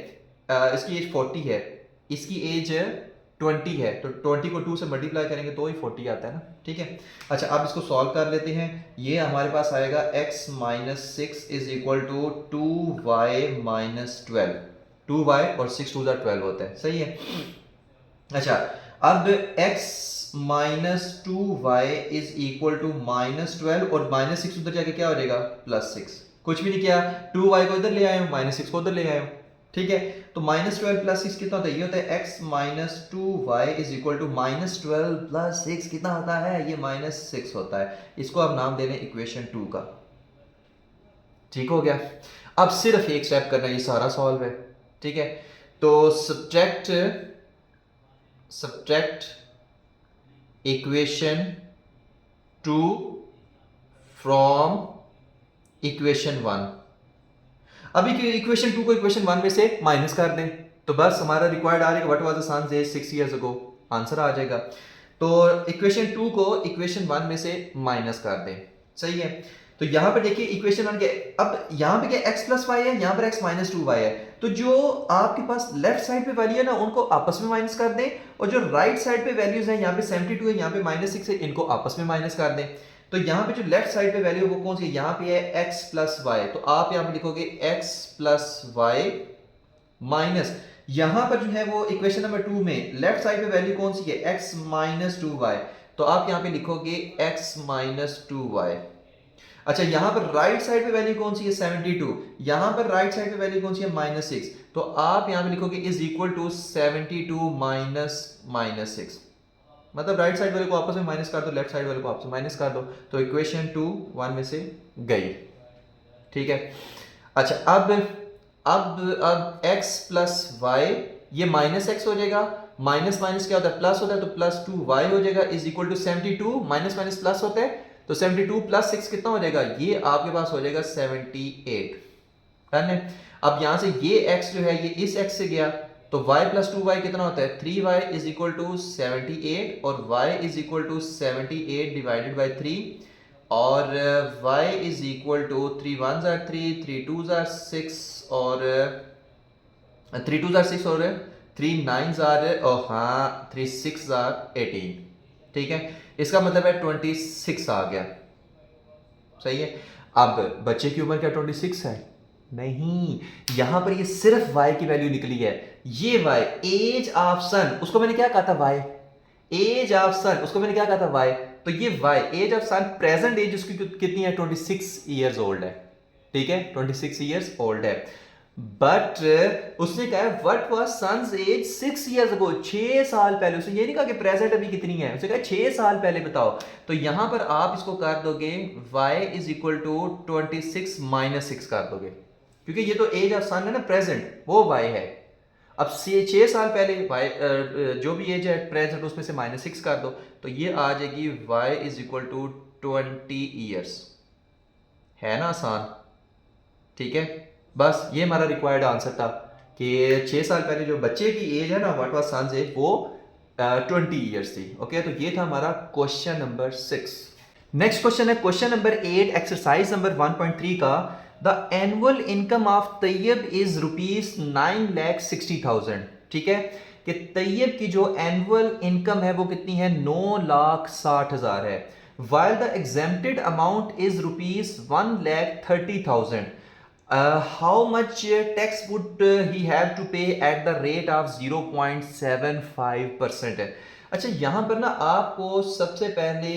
इसकी एज 40 है, इसकी एज 20 है, तो 20 को 2 से मल्टीप्लाई करेंगे तो ही 40 आता है ना। ठीक है, अच्छा अब इसको सॉल्व कर लेते हैं। ये हमारे पास आएगा x minus 6 is equal to 2y minus 12। 2y और 6 2 12 होता है, सही है। अच्छा अब x minus 2y is equal to minus 12 और माइनस 6 उधर जाके क्या हो जाएगा, प्लस 6। कुछ भी नहीं किया, 2y को इधर ले आए हो, माइनस 6 को उधर ले आए हो। ठीक है, तो माइनस 12 प्लस 6 कितना होता है, ये होता है x minus 2y is equal to minus 12 plus 6 कितना होता है, ये माइनस 6 होता है। इसको आप नाम दे लें इक्वेशन 2 का। ठीक हो गया, अब सिर्फ एक स्टेप करना है, ये सारा सॉल्व है। ठीक है, तो सब्ट्रैक्ट इक्वेशन 2 फ्रॉम इक्वेशन 1। अभी इक्वेशन 2 को इक्वेशन 1 में से माइनस कर दें तो बस हमारा रिक्वायर्ड आ जाएगा what was the son's age 6 years ago, answer आ जाएगा। तो इक्वेशन 2 को इक्वेशन 1 में से माइनस कर दें, सही है। तो यहां पर देखिए इक्वेशन 1 के, अब यहां पे क्या x प्लस वाई है, यहां पर x माइनस 2y है। तो जो आपके पास लेफ्ट साइड पे वैल्यू है ना, उनको आपस में माइनस कर दें, और जो राइट साइड पे वैल्यूज हैं, यहाँ पे 72 है, यहाँ पे माइनस 6 है, इनको आपस में माइनस कर दें। तो यहाँ पे जो लेफ्ट साइड पे वैल्यू वो कौन सी है, यहाँ पे है x प्लस वाई, तो आप यहाँ पे लिखोगे x प्लस वाई माइनस, यहां पर जो है वो इक्वेशन नंबर 2 में लेफ्ट साइड पे वैल्यू कौन सी है, x माइनस 2y, तो आप यहाँ पे लिखोगे x माइनस 2y। अच्छा यहां पर राइट साइड पे वैल्यू कौन सी है, 72, यहां पर राइट साइड पे वैल्यू कौन सी है, माइनस 6, तो आप यहां पे लिखोगे इज इक्वल टू 72 माइनस 6। मतलब राइट साइड वाले को आपस में माइनस कर दो, लेफ्ट साइड वाले को आपस में माइनस कर दो, तो इक्वेशन 2 1 में से गई। ठीक है, अच्छा अब x प्लस वाई, ये माइनस एक्स हो जाएगा, माइनस माइनस क्या होता है, प्लस होता है, तो प्लस 2y हो जाएगा is equal to 72, minus minus plus होता है, तो 72 प्लस 6 कितना हो जाएगा, ये आपके पास हो जाएगा 78। डन है। अब यहां से ये x जो है ये इस x से गया, तो y प्लस 2y कितना होता है, 3y इज इक्वल टू 78, और y is equal to 78 divided by 3, और y इज इक्वल टू 3 1 जार 3, 3 2 जार 6, और 3 2 जार 6, और 3 9 जार, और हाँ 3 6 जार 18। ठीक है, इसका मतलब है 26 आ गया, सही है। अब बच्चे की उम्र क्या 26 है, नहीं, यहां पर ये सिर्फ y की वैल्यू निकली है, ये y एज ऑफ सन, उसको मैंने क्या कहा था y, एज ऑफ सन, उसको मैंने क्या कहा था y, तो ये y age of son, present age उसकी कितनी है, 26 इयर्स ओल्ड है। ठीक है, 26 इयर्स ओल्ड है, बट उसने कहा what was son's age 6 years ago, 6 साल पहले। उसने ये नहीं कहा कि प्रेजेंट अभी कितनी है, उसने कहा 6 साल पहले बताओ। तो यहां पर आप इसको कर दोगे y इज इक्वल टू 26 माइनस 6 कर दोगे, क्योंकि ये तो एज ऑफ सन है ना, प्रेजेंट वो y है। अब 6 साल पहले y जो भी एज है प्रेजेंट, उसमें से माइनस 6 कर दो, तो ये आ जाएगी y is equal to 20 years. है ना आसान। ठीक है, बस ये हमारा रिक्वायर्ड आंसर था कि 6 साल पहले जो बच्चे की एज है ना, व्हाट वाज सन्स एज, वो 20 ईयर्स थी। ओके, तो ये था हमारा क्वेश्चन नंबर 6। नेक्स्ट क्वेश्चन है क्वेश्चन नंबर 8 एक्सरसाइज नंबर 1.3 का। The annual income of Tayyab is ₹9,60,000। ठीक है, कि तैयब की जो एनुअल इनकम है वो कितनी है, 9,60,000 है। while the exempted amount is ₹1,30,000, how much tax would he have to pay at the rate of 0.75%? अच्छा यहां पर ना आपको सबसे पहले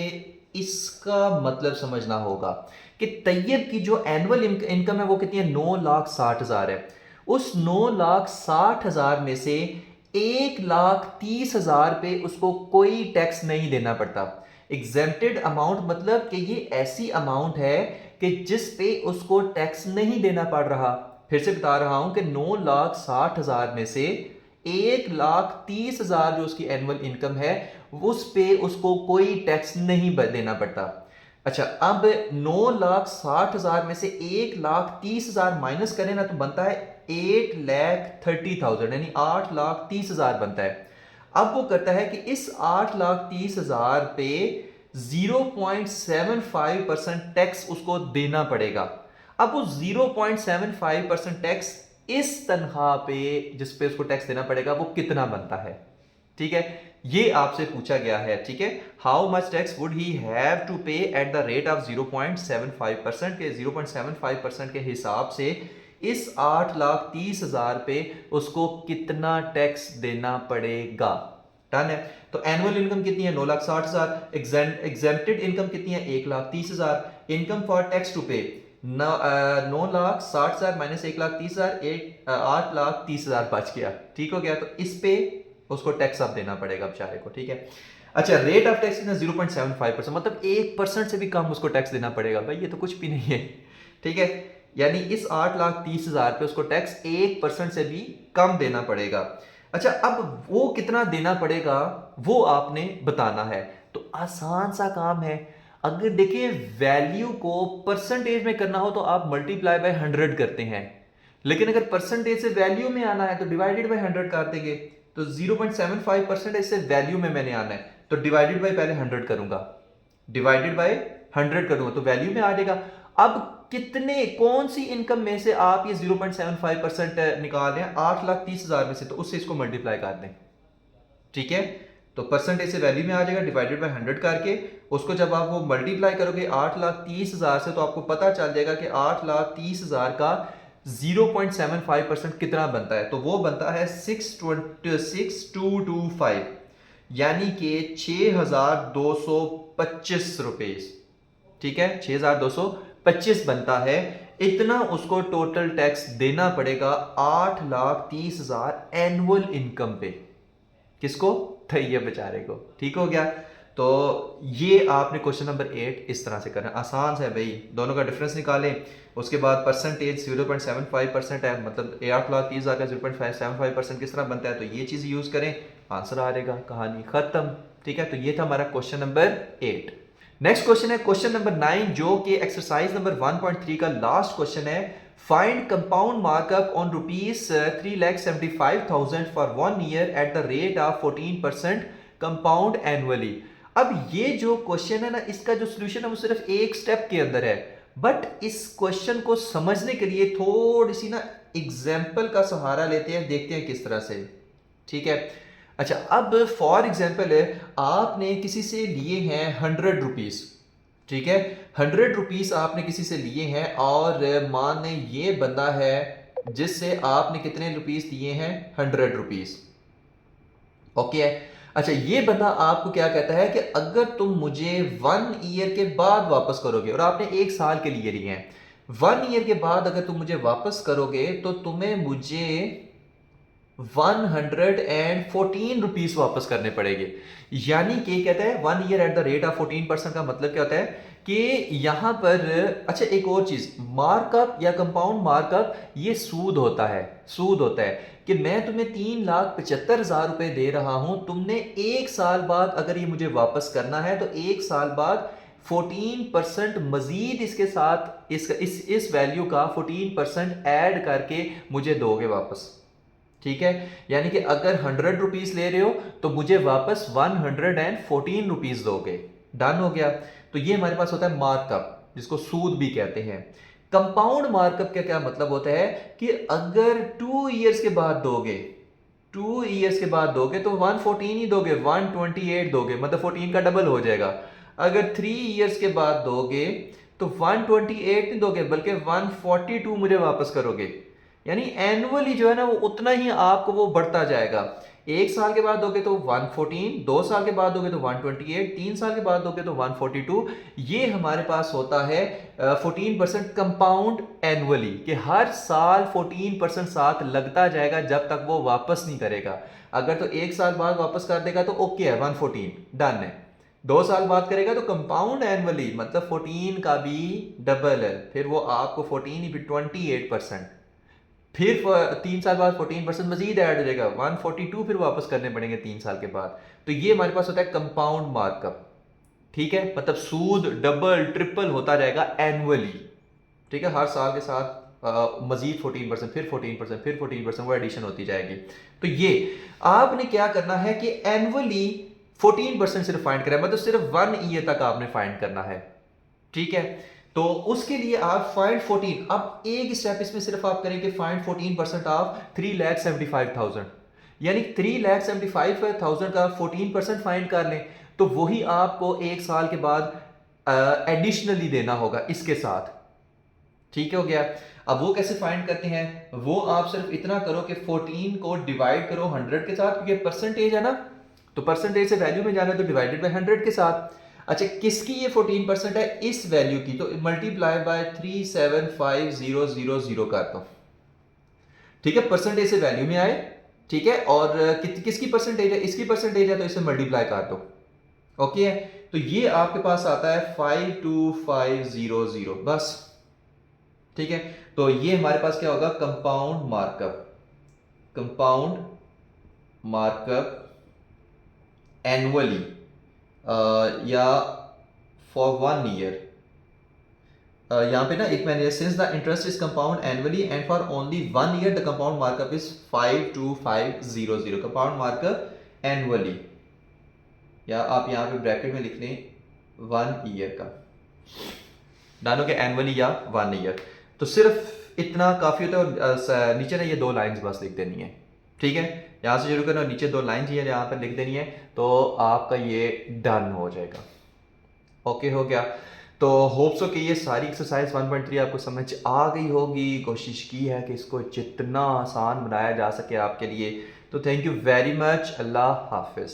इसका मतलब समझना होगा कि तैयब की जो एनुअल इनकम है वो कितनी है, 9,60,000 है। उस 9,60,000 में से 1,30,000 पे उसको कोई टैक्स नहीं देना पड़ता। एग्जेम्प्टेड अमाउंट मतलब कि ये ऐसी अमाउंट है कि जिस पे उसको टैक्स नहीं देना पड़ रहा। फिर से बता रहा हूं कि 9,60,000 में से 1,30,000 जो उसकी एनुअल इनकम है उस पे उसको कोई टैक्स नहीं देना पड़ता। अच्छा, अब 9,60,000 में से 1,30,000 माइनस करें ना तो बनता है 8,30,000, यानी 8,30,000 बनता है। अब वो करता है कि इस 8,30,000 पे 0.75% टैक्स उसको देना पड़ेगा। अब वो 0.75% टैक्स इस तनख्वाह पे जिस पे उसको टैक्स देना पड़ेगा वो कितना बनता है? ठीक है, ये आपसे पूछा गया है। ठीक है, how much tax would he have to pay at the rate of 0.75% के 0.75% के हिसाब से इस 8,30,000 पे उसको कितना टैक्स देना पड़ेगा। डन है। तो एनुअल इनकम कितनी है? 9,60,000। एग्जेम्प्टेड इनकम कितनी है? 1,30,000। इनकम फॉर टैक्स टू पे 9,60,000 माइनस 1,30,000, 8,30,000 बच गया। ठीक हो गया। तो इस पे उसको टैक्स अब देना पड़ेगा बेचारे को। ठीक है। अच्छा, रेट ऑफ टैक्स कितना? 0.75%, मतलब 1% से भी कम उसको टैक्स देना पड़ेगा। भाई ये तो कुछ भी नहीं है। ठीक है, यानी इस 8,30,000 पे उसको टैक्स 1% से भी कम देना पड़ेगा। अच्छा, अब वो कितना देना पड़ेगा वो आपने बताना है। तो आसान सा काम है। अगर देखिए वैल्यू को परसेंटेज में करना हो तो आप मल्टीप्लाई बाय 100 करते हैं, लेकिन अगर परसेंटेज से वैल्यू में आना है तो डिवाइडेड बाय 100 कर देंगे। तो 0.75% से वैल्यू में मैंने आना है तो डिवाइडेड बाय पहले 100 करूंगा, डिवाइडेड बाय 100 करूंगा तो वैल्यू में आ जाएगा। अब कितने कौन सी इनकम में से आप ये 0.75% निकाल रहे हैं? 8,30,000 में से, तो उससे इसको मल्टीप्लाई कर दें। ठीक है, तो परसेंटेज से वैल्यू में आ जाएगा, डिवाइडेड बाय 100 करके उसको जब आप वो मल्टीप्लाई करोगे 8,30,000 से तो आपको पता चल जाएगा कि 8,30,000 का 0.75% कितना बनता है। तो वो बनता है 6,225, यानी कि 6,225 रुपए। ठीक है, 6,225 बनता है। इतना उसको टोटल टैक्स देना पड़ेगा 8,30,000 एनुअल इनकम पे। किसको? तो ये बेचारे को। ठीक हो गया। तो ये आपने क्वेश्चन नंबर 8 इस तरह से करना। आसान है भाई, दोनों का डिफरेंस निकालें, उसके बाद परसेंटेज 0.75% है, मतलब 8,30,000 का 0.75% किस तरह बनता है, तो ये चीज यूज करें, आंसर आ जाएगा, कहानी खत्म। ठीक है, तो ये था हमारा क्वेश्चन नंबर 8। नेक्स्ट क्वेश्चन है क्वेश्चन नंबर 9, जो कि एक्सरसाइज नंबर 1.3 का लास्ट क्वेश्चन है। Find compound markup on rupees 3,75,000 for 1 year eight the rate of 14% compound annually. अब ये जो क्वेश्चन है ना, इसका जो सोल्यूशन है वो सिर्फ एक स्टेप के अंदर है, बट इस क्वेश्चन को समझने के लिए थोड़ी सी ना एग्जाम्पल का सहारा लेते हैं, देखते हैं किस तरह से। ठीक है। अच्छा, अब फॉर एग्जाम्पल है, आपने किसी से लिए हैं 100 रुपीज। ठीक है, 100 रुपीज आपने किसी से लिए हैं और मान लें ये बंदा है जिससे आपने कितने रुपीज दिए हैं? 100 रुपीज। ओके है। अच्छा, ये बंदा आपको क्या कहता है कि अगर तुम मुझे 1 ईयर के बाद वापस करोगे, और आपने 1 साल के लिए लिए हैं, 1 ईयर के बाद अगर तुम मुझे वापस करोगे तो तुम्हें मुझे 114 रुपीज वापस करने पड़ेंगे। यानी कि कहता है 1 year eight the rate of 14% का मतलब क्या होता है कि यहां पर, अच्छा एक और चीज, मार्कअप या कंपाउंड मार्कअप ये सूद होता है। सूद होता है कि मैं तुम्हें 3,75,000 रुपए दे रहा हूं, तुमने 1 साल बाद अगर ये मुझे वापस करना है तो 1 साल बाद 14% मजीद इसके साथ इस वैल्यू का 14% ऐड करके मुझे दोगे वापस। ठीक है, यानी कि अगर 100 रुपीज ले रहे हो तो मुझे वापस 114 रुपीज दोगे। डन हो गया। तो ये हमारे पास होता है मार्कअप, जिसको सूद भी कहते हैं। कंपाउंड मार्कअप का क्या मतलब होता है कि अगर 2 इयर्स के बाद दोगे, 2 इयर्स के बाद दोगे तो 114 ही दोगे, 128 दोगे, मतलब 14 का डबल हो जाएगा। अगर 3 इयर्स के बाद दोगे तो 128 नहीं दोगे बल्कि 142 मुझे वापस करोगे। यानी एनुअली जो है ना वो उतना ही आपको वो बढ़ता जाएगा। 1 साल के बाद दोगे तो 114, 2 साल के बाद दोगे तो 128, 3 साल के बाद दोगे तो 142। ये हमारे पास होता है 14% कंपाउंड एनुअली, कि हर साल 14% साथ लगता जाएगा जब तक वो वापस नहीं करेगा। अगर तो 1 साल बाद वापस कर देगा तो ओके है, 114 डन है। 2 साल बाद करेगा तो कंपाउंड एनुअली मतलब 14 का भी डबल है, फिर वो आपको 14 ही फिर 28%, फिर 3 साल बाद 14% मजीद ऐड हो जाएगा 142, फिर वापस करने पड़ेंगे 3 साल के बाद। तो ये हमारे पास होता है कंपाउंड मार्कअप। ठीक है, मतलब सूद डबल ट्रिपल होता जाएगा एनुअली। ठीक है, हर साल के साथ मजीद 14%, फिर 14%, फिर 14%, वो एडिशन होती जाएगी। तो ये आपने क्या करना है कि एनुअली 14% सिर्फ फाइंड करें, मतलब सिर्फ 1 ईयर तक आपने फाइंड करना है। ठीक है, तो उसके लिए आप फाइंड 14, अब एक स्टेप इसमें सिर्फ आप करेंगे फाइंड 14% ऑफ 3,75,000, यानी 3,75,000 का 14% फाइंड कर लें, तो वही आपको 1 साल के बाद एडिशनली देना होगा इसके साथ। ठीक हो गया। अब वो कैसे फाइंड करते हैं, वो आप सिर्फ इतना करो कि 14 को डिवाइड करो 100 के साथ, क्योंकि परसेंटेज है ना, तो परसेंटेज से वैल्यू में जाना है तो डिवाइडेड बाय 100 के साथ। अच्छा, किसकी ये 14% है, इस वैल्यू की, तो मल्टीप्लाई बाय 375,000 कर दो। ठीक है, परसेंटेज से वैल्यू में आए। ठीक है, और किसकी परसेंटेज है, इसकी परसेंटेज है, तो इसे मल्टीप्लाई कर दो। ओके है, तो ये आपके पास आता है 52500 बस। ठीक है, तो ये हमारे पास क्या होगा, compound markup, compound markup annually या फॉर 1 ईयर। यहाँ पे ना एक मैंने, since the interest is compound annually and for only 1 year the compound markup is 52500, compound markup annually, या आप यहाँ पे ब्रैकेट में लिख लें 1 ईयर का, डालो के एनुअली या 1 ईयर। तो सिर्फ इतना काफ़ी होता है, और नीचे ना ये 2 लाइंस बस लिख देनी है। ठीक है, यहाँ से शुरू करना, नीचे 2 लाइंस ही है यहाँ पर लिख देनी है, तो आपका ये डन हो जाएगा। ओके हो गया। तो होप सो कि ये सारी एक्सरसाइज 1.3 आपको समझ आ गई होगी। कोशिश की है कि इसको जितना आसान बनाया जा सके आपके लिए। तो थैंक यू वेरी मच। अल्लाह हाफिज़।